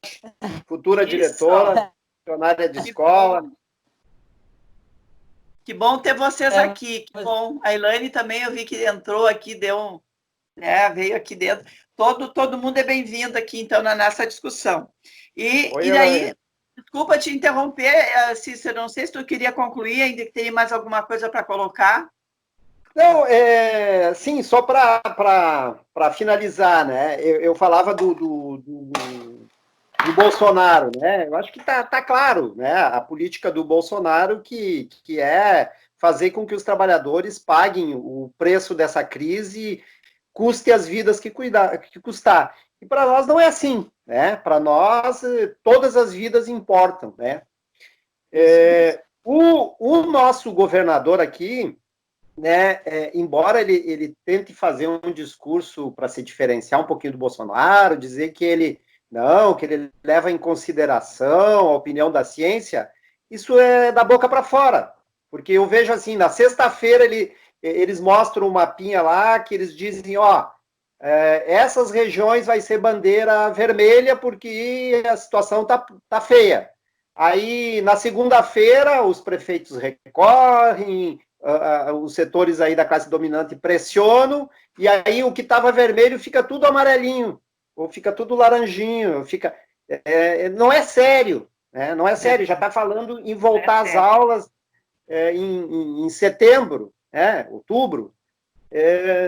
E: futura diretora, funcionária de escola.
A: Que bom ter vocês aqui. Que bom. A Elaine também, eu vi que entrou aqui, veio aqui dentro. Todo mundo é bem-vindo aqui, então, nessa discussão. E daí, desculpa te interromper, Cícero, não sei se tu queria concluir, ainda que teria mais alguma coisa para colocar.
E: Não, sim, só para finalizar, né? Eu falava do Bolsonaro, né? Eu acho que tá claro, né? A política do Bolsonaro que é fazer com que os trabalhadores paguem o preço dessa crise, custe as vidas que custar. E para nós não é assim, né? Para nós, todas as vidas importam, né? O nosso governador aqui, né, embora ele tente fazer um discurso para se diferenciar um pouquinho do Bolsonaro, dizer que ele leva em consideração a opinião da ciência, isso é da boca para fora. Porque eu vejo assim, na sexta-feira eles mostram um mapinha lá que eles dizem, essas regiões vai ser bandeira vermelha porque a situação tá feia. Aí, na segunda-feira, os prefeitos recorrem, os setores aí da classe dominante pressionam, e aí o que estava vermelho fica tudo amarelinho, ou fica tudo laranjinho, não é sério, né? Não é sério, já está falando em voltar às aulas em setembro, outubro.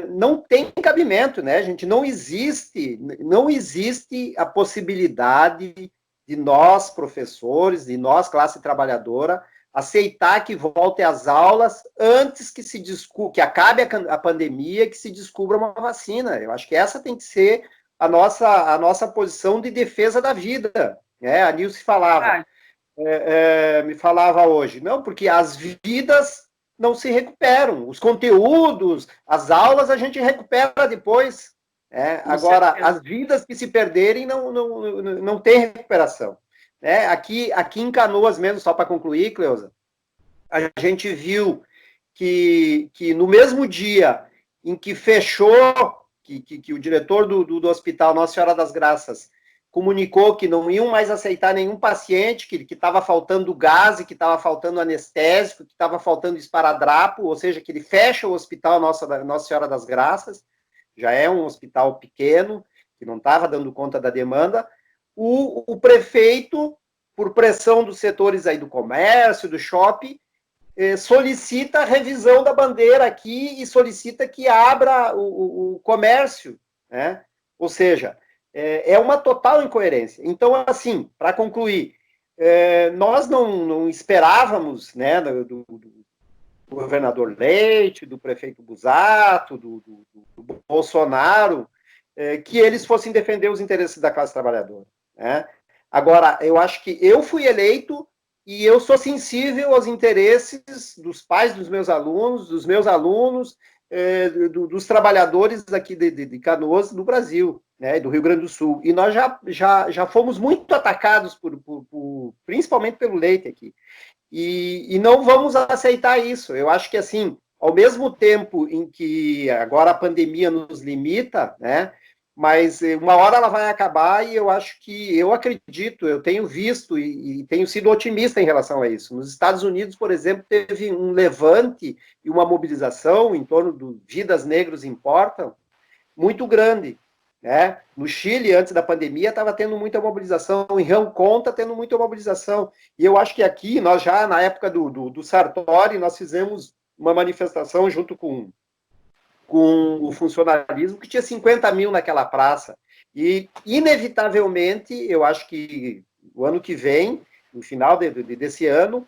E: Não tem cabimento, né, gente? Não existe a possibilidade de nós, professores, de nós, classe trabalhadora, aceitar que volte às aulas antes que acabe a pandemia, que se descubra uma vacina. Eu acho que essa tem que ser a nossa posição de defesa da vida. A Nilce falava, me falava hoje, não, porque as vidas não se recuperam, os conteúdos, as aulas a gente recupera depois. Agora, as vidas que se perderem não tem recuperação. Aqui em Canoas mesmo, só para concluir, Cleusa, a gente viu que no mesmo dia em que fechou, que o diretor do Hospital Nossa Senhora das Graças comunicou que não iam mais aceitar nenhum paciente, que estava faltando gás, que estava faltando anestésico, que estava faltando esparadrapo, ou seja, que ele fecha o Hospital Nossa Senhora das Graças, já é um hospital pequeno, que não estava dando conta da demanda. O prefeito, por pressão dos setores aí do comércio, do shopping, solicita a revisão da bandeira aqui e solicita que abra o comércio, né? Ou seja, é uma total incoerência. Então, assim, para concluir, nós não esperávamos, né, do governador Leite, do prefeito Busato, do Bolsonaro, que eles fossem defender os interesses da classe trabalhadora, né? Agora, eu acho que eu fui eleito e eu sou sensível aos interesses dos pais dos meus alunos, dos trabalhadores aqui de Canoas, do Brasil, né, do Rio Grande do Sul. E nós já fomos muito atacados, principalmente pelo Leite aqui. E não vamos aceitar isso. Eu acho que, assim, ao mesmo tempo em que agora a pandemia nos limita, né, mas uma hora ela vai acabar e eu acredito, eu tenho visto e tenho sido otimista em relação a isso. Nos Estados Unidos, por exemplo, teve um levante e uma mobilização em torno do Vidas Negros Importam muito grande, né? No Chile, antes da pandemia, estava tendo muita mobilização, em Hong Kong está tendo muita mobilização, e eu acho que aqui, nós já, na época do Sartori, nós fizemos uma manifestação junto com o funcionalismo, que tinha 50 mil naquela praça. E, inevitavelmente, eu acho que o ano que vem, no final desse ano,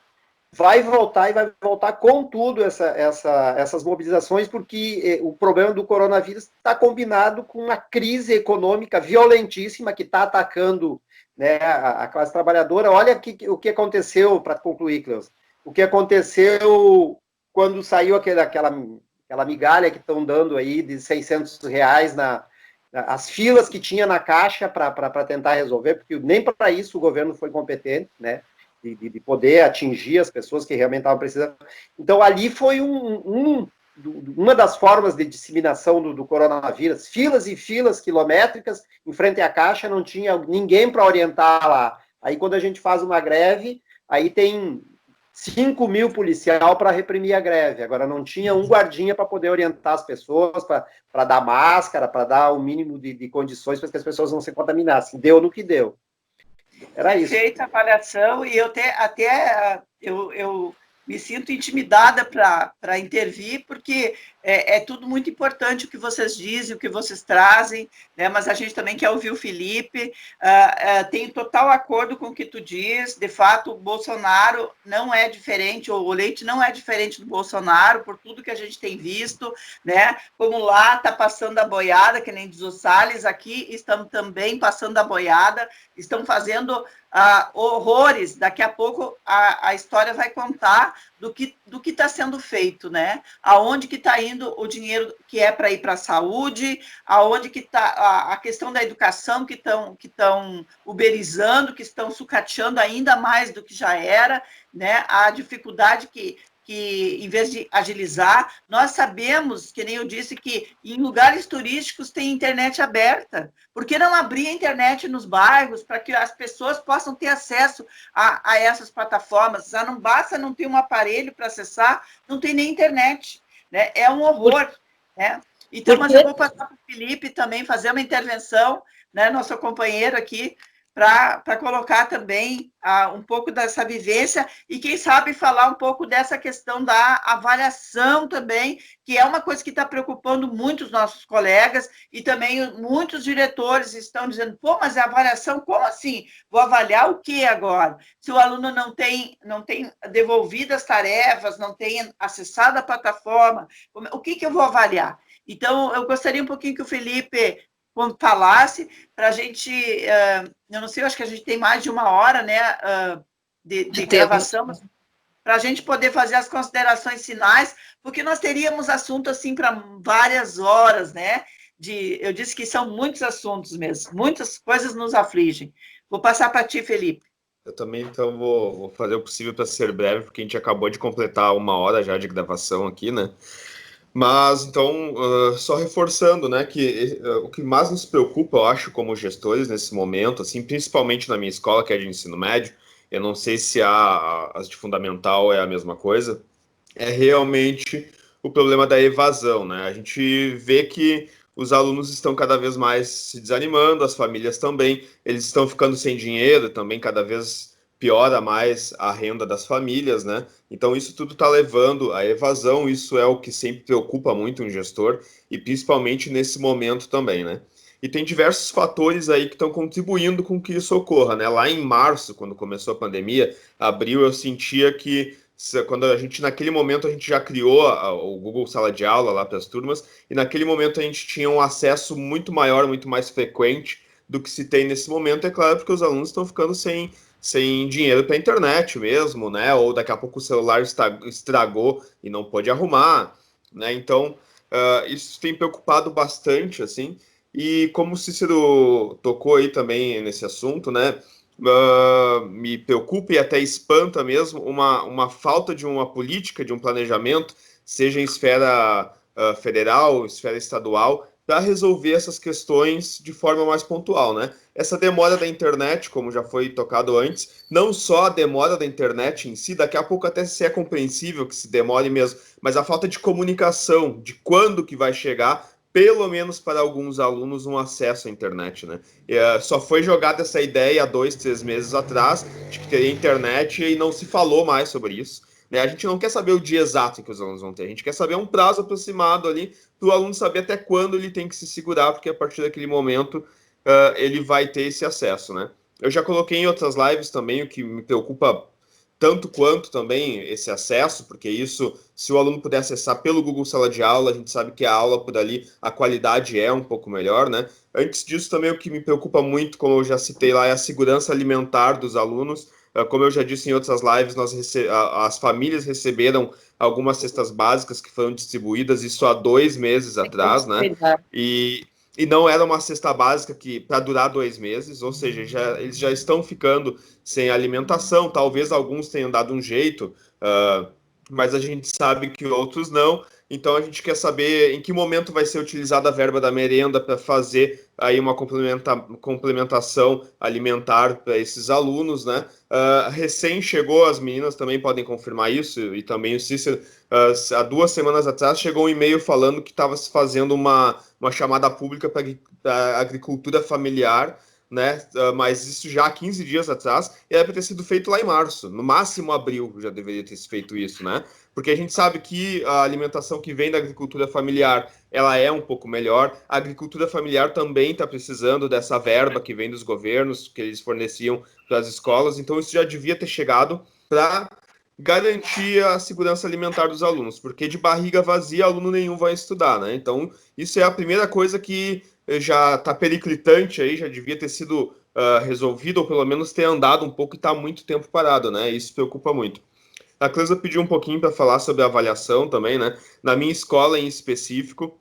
E: vai voltar com tudo essas mobilizações, porque o problema do coronavírus está combinado com uma crise econômica violentíssima que está atacando, né, a classe trabalhadora. Olha o que aconteceu, para concluir, Cleus, o que aconteceu quando saiu aquela migalha que estão dando aí de R$600 as filas que tinha na Caixa para tentar resolver, porque nem para isso o governo foi competente, né? De poder atingir as pessoas que realmente estavam precisando. Então, ali foi uma das formas de disseminação do coronavírus. Filas e filas quilométricas em frente à Caixa, não tinha ninguém para orientar lá. Aí, quando a gente faz uma greve, aí tem 5 mil policial para reprimir a greve. Agora, não tinha um guardinha para poder orientar as pessoas, para dar máscara, para dar o mínimo de condições para que as pessoas não se contaminassem. Deu no que deu. Era isso.
A: Feita a avaliação, e eu me sinto intimidada para intervir, porque é tudo muito importante o que vocês dizem, o que vocês trazem, né? Mas a gente também quer ouvir o Felipe. Tenho total acordo com o que tu diz. De fato, o Bolsonaro não é diferente, ou o Leite não é diferente do Bolsonaro, por tudo que a gente tem visto, né? Como lá está passando a boiada, que nem diz o Salles, aqui estamos também passando a boiada, estão fazendo horrores. Daqui a pouco a história vai contar do que está sendo feito, né? Aonde que está indo o dinheiro que é para ir para a saúde, aonde que está a questão da educação, que estão uberizando, que estão sucateando ainda mais do que já era, né? A dificuldade que em vez de agilizar, nós sabemos, que nem eu disse, que em lugares turísticos tem internet aberta. Por que não abrir a internet nos bairros para que as pessoas possam ter acesso a essas plataformas? Já não basta não ter um aparelho para acessar, não tem nem internet, né? É um horror, né? Então, mas eu vou passar para o Felipe também fazer uma intervenção, né, nosso companheiro aqui, para colocar também um pouco dessa vivência e, quem sabe, falar um pouco dessa questão da avaliação também, que é uma coisa que está preocupando muito os nossos colegas, e também muitos diretores estão dizendo, pô, mas a avaliação, como assim? Vou avaliar o que agora? Se o aluno não tem devolvido as tarefas, não tem acessado a plataforma, o que eu vou avaliar? Então, eu gostaria um pouquinho que o Felipe falasse, para a gente, eu não sei, eu acho que a gente tem mais de 1 hora, né, de gravação, para a gente poder fazer as considerações finais, porque nós teríamos assunto assim para várias horas, né? Eu disse que são muitos assuntos mesmo, muitas coisas nos afligem. Vou passar para ti, Felipe.
D: Eu também, então, vou fazer o possível para ser breve, porque a gente acabou de completar 1 hora já de gravação aqui, né? Mas, então, só reforçando, né, que o que mais nos preocupa, eu acho, como gestores nesse momento, assim, principalmente na minha escola, que é de ensino médio, eu não sei se as de fundamental é a mesma coisa, é realmente o problema da evasão, né? A gente vê que os alunos estão cada vez mais se desanimando, as famílias também, eles estão ficando sem dinheiro, também cada vez piora mais a renda das famílias, né? Então isso tudo está levando à evasão, isso é o que sempre preocupa muito um gestor, e principalmente nesse momento também, né? E tem diversos fatores aí que estão contribuindo com que isso ocorra, né? Lá em março, quando começou a pandemia, abril, eu sentia que quando naquele momento a gente já criou o Google Sala de Aula lá para as turmas, e naquele momento a gente tinha um acesso muito maior, muito mais frequente do que se tem nesse momento, é claro, porque os alunos estão ficando sem dinheiro para a internet mesmo, né? Ou daqui a pouco o celular estragou e não pôde arrumar, né? Então, isso tem preocupado bastante, assim. E como o Cícero tocou aí também nesse assunto, né? Me preocupa e até espanta mesmo uma falta de uma política, de um planejamento, seja em esfera federal, esfera estadual, para resolver essas questões de forma mais pontual, né? Essa demora da internet, como já foi tocado antes, não só a demora da internet em si, daqui a pouco até se é compreensível que se demore mesmo, mas a falta de comunicação, de quando que vai chegar, pelo menos para alguns alunos, um acesso à internet, né? Só foi jogada essa ideia há 2, 3 meses atrás, de que teria internet, e não se falou mais sobre isso. né? A gente não quer saber o dia exato em que os alunos vão ter, a gente quer saber um prazo aproximado ali para o aluno saber até quando ele tem que se segurar, porque a partir daquele momento ele vai ter esse acesso, né? Eu já coloquei em outras lives também, o que me preocupa tanto quanto também esse acesso, porque isso, se o aluno puder acessar pelo Google Sala de Aula, a gente sabe que a aula por ali, a qualidade é um pouco melhor, né? Antes disso, também o que me preocupa muito, como eu já citei lá, é a segurança alimentar dos alunos. Como eu já disse em outras lives, as famílias receberam algumas cestas básicas que foram distribuídas, isso há 2 meses atrás, né? E não era uma cesta básica que para durar 2 meses, ou seja, eles já estão ficando sem alimentação, talvez alguns tenham dado um jeito, mas a gente sabe que outros não. Então a gente quer saber em que momento vai ser utilizada a verba da merenda para fazer aí uma complementação alimentar para esses alunos, né? Recém chegou, as meninas também podem confirmar isso, e também o Cícero, há 2 semanas atrás chegou um e-mail falando que estava se fazendo uma chamada pública para a agricultura familiar, né? Mas isso já há 15 dias atrás, e era para ter sido feito lá em março, no máximo abril já deveria ter se feito isso, né? Porque a gente sabe que a alimentação que vem da agricultura familiar, ela é um pouco melhor. A agricultura familiar também está precisando dessa verba que vem dos governos, que eles forneciam para as escolas, então isso já devia ter chegado para garantir a segurança alimentar dos alunos, porque de barriga vazia aluno nenhum vai estudar, né? Então isso é a primeira coisa que já está periclitante aí, já devia ter sido resolvido, ou pelo menos ter andado um pouco e está há muito tempo parado, né? Isso preocupa muito. A Cleusa pediu um pouquinho para falar sobre a avaliação também, né? Na minha escola em específico,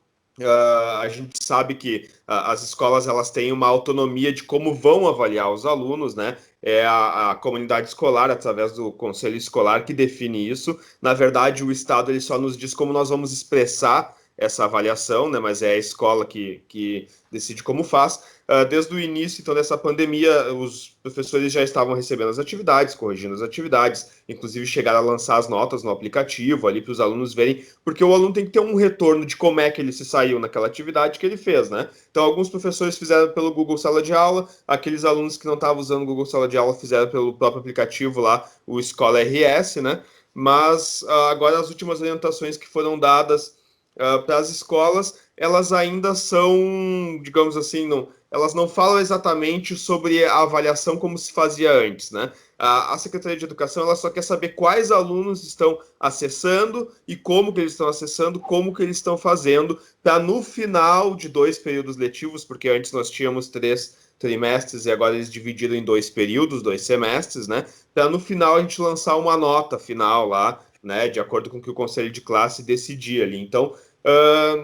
D: a gente sabe que as escolas elas têm uma autonomia de como vão avaliar os alunos, né? É a comunidade escolar, através do conselho escolar, que define isso. Na verdade, o Estado ele só nos diz como nós vamos expressar essa avaliação, né? Mas é a escola que decide como faz. Desde o início, então, dessa pandemia, os professores já estavam recebendo as atividades, corrigindo as atividades, inclusive chegaram a lançar as notas no aplicativo ali para os alunos verem, porque o aluno tem que ter um retorno de como é que ele se saiu naquela atividade que ele fez, né? Então, alguns professores fizeram pelo Google Sala de Aula, aqueles alunos que não estavam usando o Google Sala de Aula fizeram pelo próprio aplicativo lá, o Escola RS, né? Mas agora as últimas orientações que foram dadas para as escolas, elas ainda são, digamos assim, elas não falam exatamente sobre a avaliação como se fazia antes, né? A Secretaria de Educação ela só quer saber quais alunos estão acessando e como que eles estão acessando, como que eles estão fazendo, para no final de 2 períodos letivos, porque antes nós tínhamos 3 trimestres e agora eles dividiram em 2 períodos, 2 semestres, né? Para no final a gente lançar uma nota final lá, né? De acordo com o que o conselho de classe decidir ali. Então,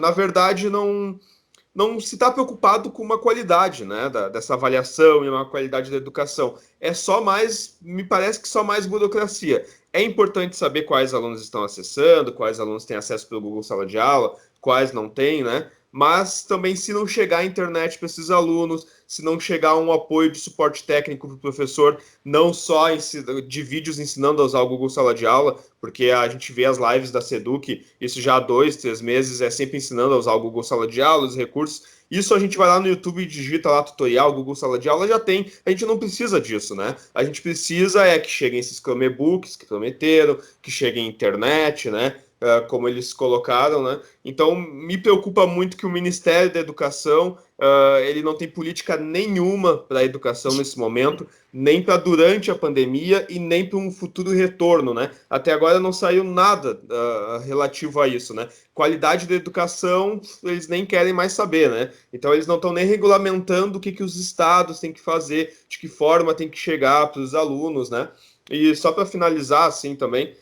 D: na verdade, não se está preocupado com uma qualidade, né, dessa avaliação e uma qualidade da educação. É só mais, me parece que só mais burocracia. É importante saber quais alunos estão acessando, quais alunos têm acesso pelo Google Sala de Aula, quais não têm, né? Mas também se não chegar a internet para esses alunos, se não chegar um apoio de suporte técnico para o professor, não só de vídeos ensinando a usar o Google Sala de Aula, porque a gente vê as lives da Seduc, isso já há 2, 3 meses, é sempre ensinando a usar o Google Sala de Aula, os recursos. Isso a gente vai lá no YouTube e digita lá tutorial, Google Sala de Aula, já tem. A gente não precisa disso, né? A gente precisa que cheguem esses Chromebooks que prometeram, que cheguem internet, né? Como eles colocaram, né? Então, me preocupa muito que o Ministério da Educação, ele não tem política nenhuma para a educação nesse momento, nem para durante a pandemia e nem para um futuro retorno, né? Até agora não saiu nada relativo a isso, né? Qualidade da educação, eles nem querem mais saber, né? Então, eles não estão nem regulamentando o que os estados têm que fazer, de que forma tem que chegar para os alunos, né? E só para finalizar, assim, também,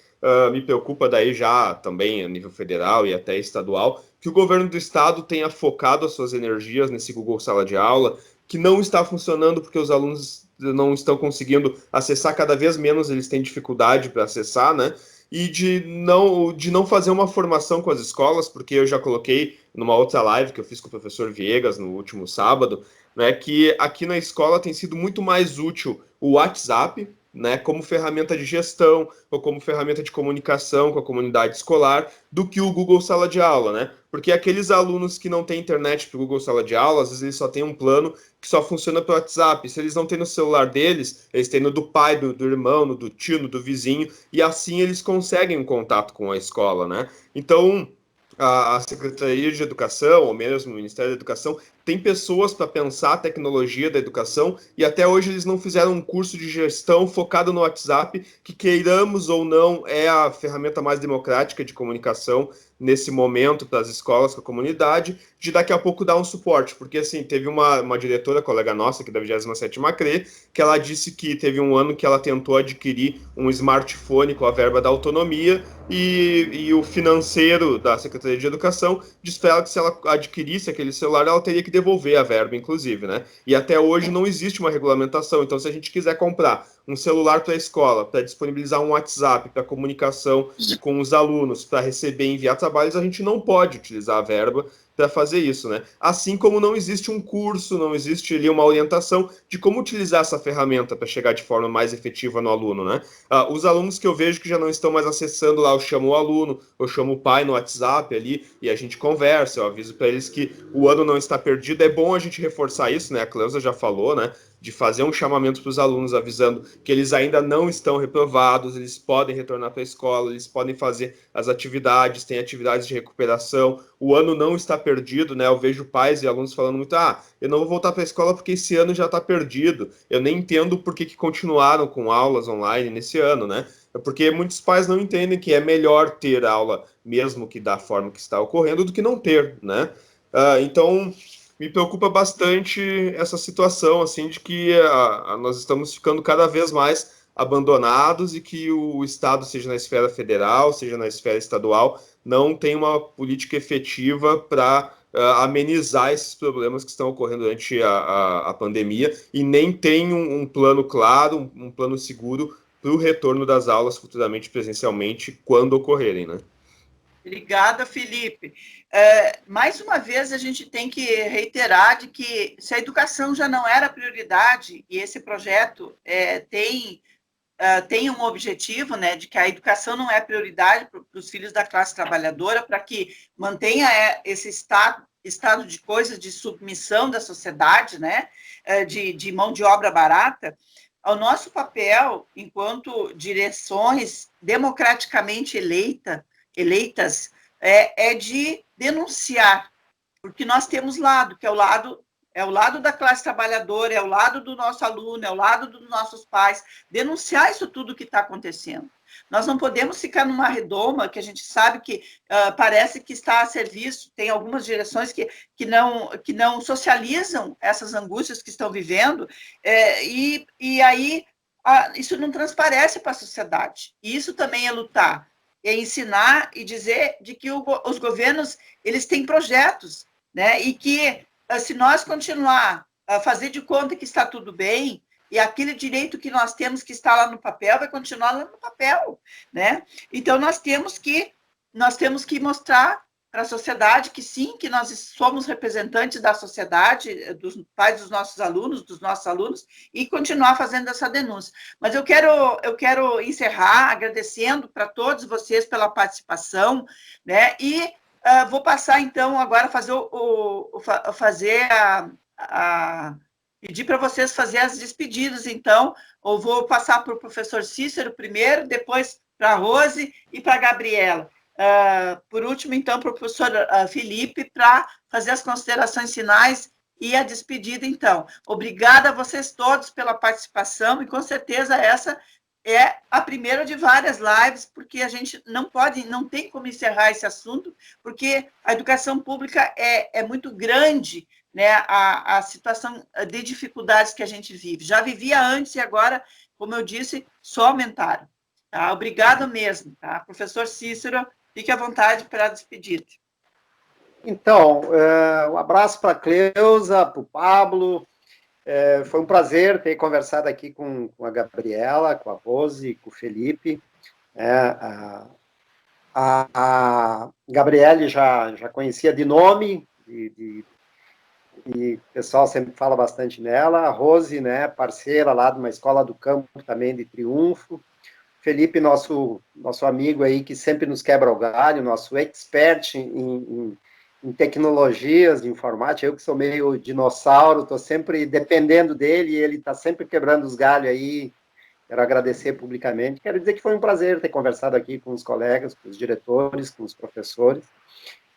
D: me preocupa daí já também a nível federal e até estadual, que o governo do estado tenha focado as suas energias nesse Google Sala de Aula, que não está funcionando porque os alunos não estão conseguindo acessar, cada vez menos eles têm dificuldade para acessar, né? E de não fazer uma formação com as escolas, porque eu já coloquei numa outra live que eu fiz com o professor Viegas no último sábado, né, que aqui na escola tem sido muito mais útil o WhatsApp, né, como ferramenta de gestão ou como ferramenta de comunicação com a comunidade escolar do que o Google Sala de Aula, né? Porque aqueles alunos que não têm internet para o Google Sala de Aula, às vezes eles só têm um plano que só funciona pelo WhatsApp. Se eles não têm no celular deles, eles têm no do pai, do irmão, no do tio, no do vizinho, e assim eles conseguem um contato com a escola, né? Então, a Secretaria de Educação, ou mesmo o Ministério da Educação, tem pessoas para pensar a tecnologia da educação e até hoje eles não fizeram um curso de gestão focado no WhatsApp, que queiramos ou não é a ferramenta mais democrática de comunicação nesse momento para as escolas, com a comunidade, de daqui a pouco dar um suporte, porque assim, teve uma diretora, colega nossa, aqui da 27ª CRE, que ela disse que teve um ano que ela tentou adquirir um smartphone com a verba da autonomia e o financeiro da Secretaria de Educação disse para ela que se ela adquirisse aquele celular, ela teria que devolver a verba, inclusive, né? E até hoje não existe uma regulamentação, então se a gente quiser comprar um celular para a escola, para disponibilizar um WhatsApp, para comunicação com os alunos, para receber e enviar trabalhos, a gente não pode utilizar a verba para fazer isso, né? Assim como não existe um curso, não existe ali uma orientação de como utilizar essa ferramenta para chegar de forma mais efetiva no aluno, né? Os alunos que eu vejo que já não estão mais acessando lá, eu chamo o aluno, eu chamo o pai no WhatsApp ali e a gente conversa, eu aviso para eles que o ano não está perdido, é bom a gente reforçar isso, né? A Cleusa já falou, né? De fazer um chamamento para os alunos avisando que eles ainda não estão reprovados, eles podem retornar para a escola, eles podem fazer as atividades, tem atividades de recuperação, o ano não está perdido, né? Eu vejo pais e alunos falando muito, eu não vou voltar para a escola porque esse ano já está perdido, eu nem entendo por que continuaram com aulas online nesse ano, né? É porque muitos pais não entendem que é melhor ter aula, mesmo que da forma que está ocorrendo, do que não ter, né? Então, me preocupa bastante essa situação, assim, de que nós estamos ficando cada vez mais abandonados e que o Estado, seja na esfera federal, seja na esfera estadual, não tem uma política efetiva para amenizar esses problemas que estão ocorrendo durante a pandemia e nem tem um plano claro, um plano seguro para o retorno das aulas futuramente presencialmente quando ocorrerem, né?
A: Obrigada, Felipe. Mais uma vez, a gente tem que reiterar de que se a educação já não era prioridade, e esse projeto tem um objetivo, né, de que a educação não é prioridade para os filhos da classe trabalhadora, para que mantenha esse estado de coisas de submissão da sociedade, né, de mão de obra barata, o nosso papel, enquanto direções democraticamente eleitas, é de denunciar, porque nós temos lado, que é o lado da classe trabalhadora, é o lado do nosso aluno, é o lado dos nossos pais, denunciar isso tudo que está acontecendo. Nós não podemos ficar numa redoma que a gente sabe que parece que está a serviço, tem algumas direções que não socializam essas angústias que estão vivendo, e aí isso não transparece para a sociedade. E isso também é lutar, é ensinar e dizer de que os governos eles têm projetos, né? E que se nós continuar a fazer de conta que está tudo bem, e aquele direito que nós temos que está lá no papel vai continuar lá no papel, né? Então nós temos que mostrar para a sociedade que sim, que nós somos representantes da sociedade, dos pais dos nossos alunos, e continuar fazendo essa denúncia. Mas eu quero encerrar agradecendo para todos vocês pela participação, né? E vou passar, então, agora a pedir para vocês fazerem as despedidas, então. Eu vou passar para o professor Cícero primeiro, depois para a Rose e para a Gabriela. Por último, então, para o professor Felipe, para fazer as considerações finais e a despedida, então. Obrigada a vocês todos pela participação, e com certeza essa é a primeira de várias lives, porque a gente não tem como encerrar esse assunto, porque a educação pública é muito grande, né, a situação de dificuldades que a gente vive. Já vivia antes e agora, como eu disse, só aumentaram. Tá? Obrigado mesmo. Tá? Professor Cícero, fique à vontade para a despedida.
E: Então, um abraço para a Cleusa, para o Pablo. Foi um prazer ter conversado aqui com a Gabriela, com a Rose, com o Felipe. A Gabriele já conhecia de nome, e o pessoal sempre fala bastante nela. A Rose, né, parceira lá de uma escola do campo também de Triunfo. Felipe, nosso amigo aí, que sempre nos quebra o galho, nosso expert em tecnologias de informática. Eu que sou meio dinossauro, estou sempre dependendo dele, e ele está sempre quebrando os galhos aí. Quero agradecer publicamente. Quero dizer que foi um prazer ter conversado aqui com os colegas, com os diretores, com os professores.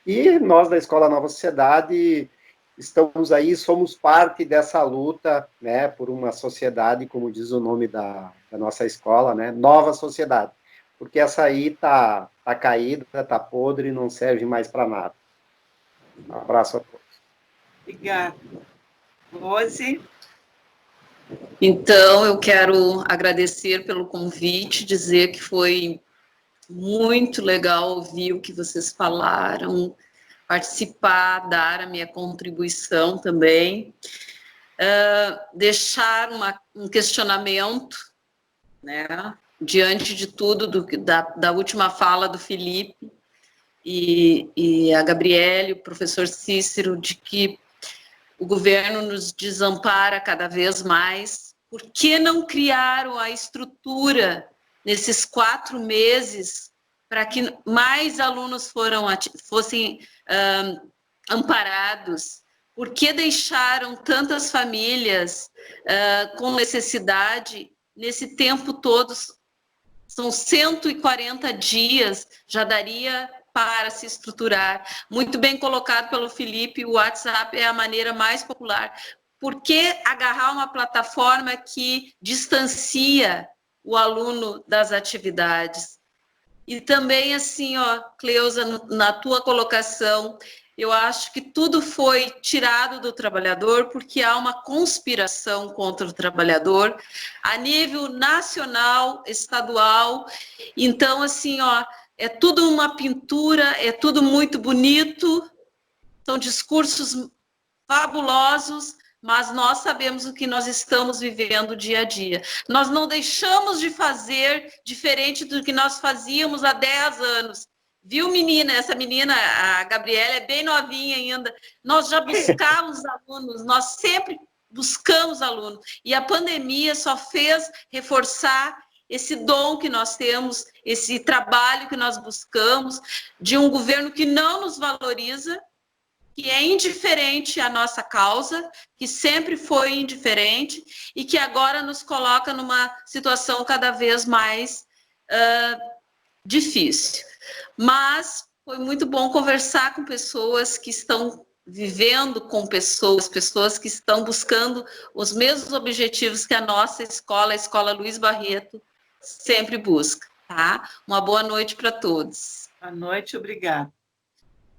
E: E nós, da Escola Nova Sociedade, estamos aí, somos parte dessa luta, né, por uma sociedade, como diz o nome da nossa escola, né, Nova Sociedade, porque essa aí tá caída, tá podre e não serve mais para nada. Um abraço a todos.
A: Obrigada. Rose?
C: Então, eu quero agradecer pelo convite, dizer que foi muito legal ouvir o que vocês falaram, participar, dar a minha contribuição também, deixar um questionamento, né, diante de tudo da última fala do Felipe e a Gabriele, o professor Cícero, de que o governo nos desampara cada vez mais. Por que não criaram a estrutura nesses 4 meses para que mais alunos fossem amparados? Por que deixaram tantas famílias com necessidade nesse tempo todo? São 140 dias, já daria para se estruturar. Muito bem colocado pelo Felipe, o WhatsApp é a maneira mais popular. Por que agarrar uma plataforma que distancia o aluno das atividades? E também, assim, Cleusa, na tua colocação, eu acho que tudo foi tirado do trabalhador porque há uma conspiração contra o trabalhador a nível nacional, estadual. Então, assim, é tudo uma pintura, é tudo muito bonito, são discursos fabulosos, mas nós sabemos o que nós estamos vivendo dia a dia. Nós não deixamos de fazer diferente do que nós fazíamos há 10 anos. Viu, menina? Essa menina, a Gabriela, é bem novinha ainda. Nós já buscamos alunos, nós sempre buscamos alunos. E a pandemia só fez reforçar esse dom que nós temos, esse trabalho que nós buscamos, de um governo que não nos valoriza, que é indiferente à nossa causa, que sempre foi indiferente e que agora nos coloca numa situação cada vez mais difícil. Mas foi muito bom conversar com pessoas que estão vivendo com pessoas que estão buscando os mesmos objetivos que a nossa escola, a Escola Luiz Barreto, sempre busca, tá? Uma boa noite para todos.
A: Boa noite, obrigada.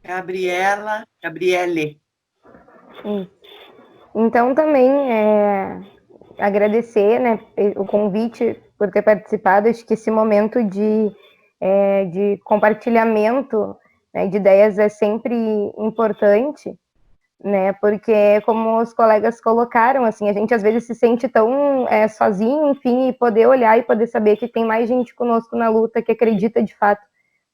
A: Gabriele.
B: Então, também agradecer, né, o convite por ter participado. Acho que esse momento de compartilhamento, né, de ideias é sempre importante, né, porque, como os colegas colocaram, assim, a gente às vezes se sente tão sozinho, enfim, e poder olhar e poder saber que tem mais gente conosco na luta, que acredita de fato,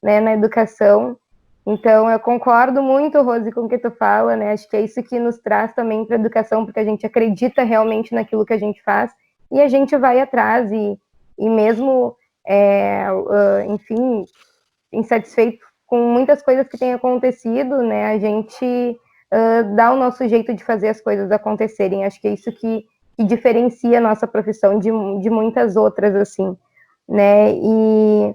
B: né, na educação. Então, eu concordo muito, Rose, com o que tu fala, né? Acho que é isso que nos traz também para a educação, porque a gente acredita realmente naquilo que a gente faz e a gente vai atrás e mesmo, enfim, insatisfeito com muitas coisas que têm acontecido, né? A gente dá o nosso jeito de fazer as coisas acontecerem. Acho que é isso que diferencia a nossa profissão de muitas outras, assim, né? E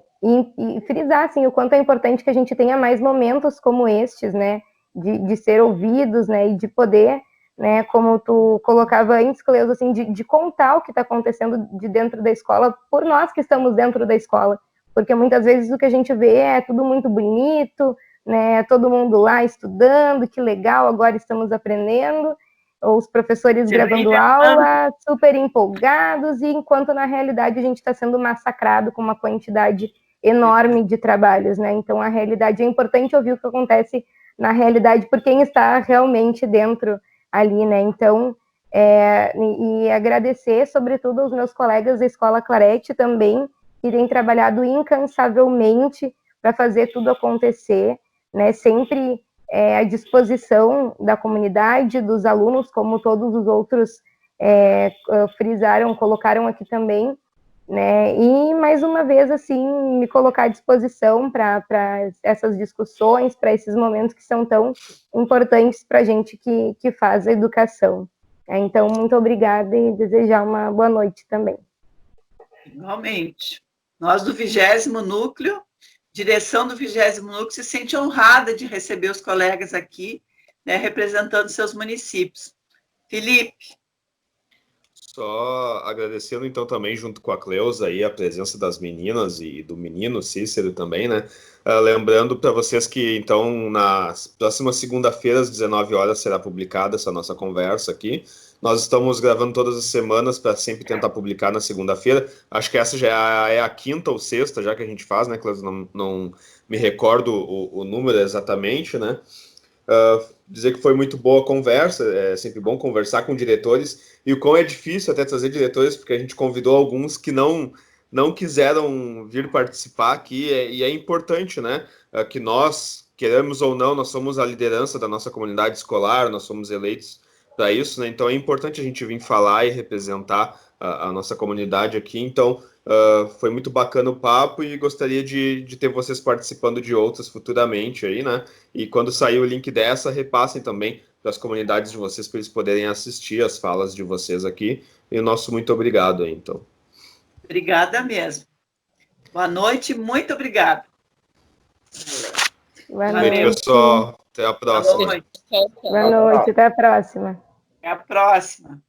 B: frisar, assim, o quanto é importante que a gente tenha mais momentos como estes, né, de ser ouvidos, né, e de poder, né, como tu colocava antes, Cleusa, assim, de contar o que está acontecendo de dentro da escola, por nós que estamos dentro da escola, porque muitas vezes o que a gente vê é tudo muito bonito, né, todo mundo lá estudando, que legal, agora estamos aprendendo, os professores gravando aula, super empolgados, e enquanto na realidade a gente está sendo massacrado com uma quantidade enorme de trabalhos, né? Então, a realidade, é importante ouvir o que acontece na realidade por quem está realmente dentro ali, né? Então, e agradecer, sobretudo, aos meus colegas da Escola Clarete também, que têm trabalhado incansavelmente para fazer tudo acontecer, né? Sempre à disposição da comunidade, dos alunos, como todos os outros frisaram, colocaram aqui também, né? E mais uma vez, assim, me colocar à disposição para essas discussões, para esses momentos que são tão importantes para a gente que faz a educação. Então, muito obrigada e desejar uma boa noite também.
A: Igualmente. Nós do 20º Núcleo, direção do 20º Núcleo, se sente honrada de receber os colegas aqui, né, representando seus municípios. Felipe.
D: Só agradecendo, então, também, junto com a Cleusa, aí, a presença das meninas e do menino Cícero também, né? Lembrando para vocês que, então, na próxima segunda-feira, às 19 horas, será publicada essa nossa conversa aqui. Nós estamos gravando todas as semanas para sempre tentar publicar na segunda-feira. Acho que essa já é a quinta ou sexta, já que a gente faz, né, Cleusa? Não me recordo o número exatamente, né? Dizer que foi muito boa a conversa, é sempre bom conversar com diretores, e o quão é difícil até trazer diretores, porque a gente convidou alguns que não quiseram vir participar aqui, e é importante, né, que nós, queremos ou não, nós somos a liderança da nossa comunidade escolar, nós somos eleitos para isso, né, então é importante a gente vir falar e representar a nossa comunidade aqui, então foi muito bacana o papo e gostaria de ter vocês participando de outras futuramente aí, né? E quando sair o link dessa, repassem também para as comunidades de vocês para eles poderem assistir as falas de vocês aqui. E o nosso muito obrigado aí, então.
A: Obrigada mesmo. Boa noite, muito obrigada.
B: Boa noite,
D: pessoal. Até a próxima.
A: Boa noite.
B: Boa noite, até a próxima.
A: Até a próxima.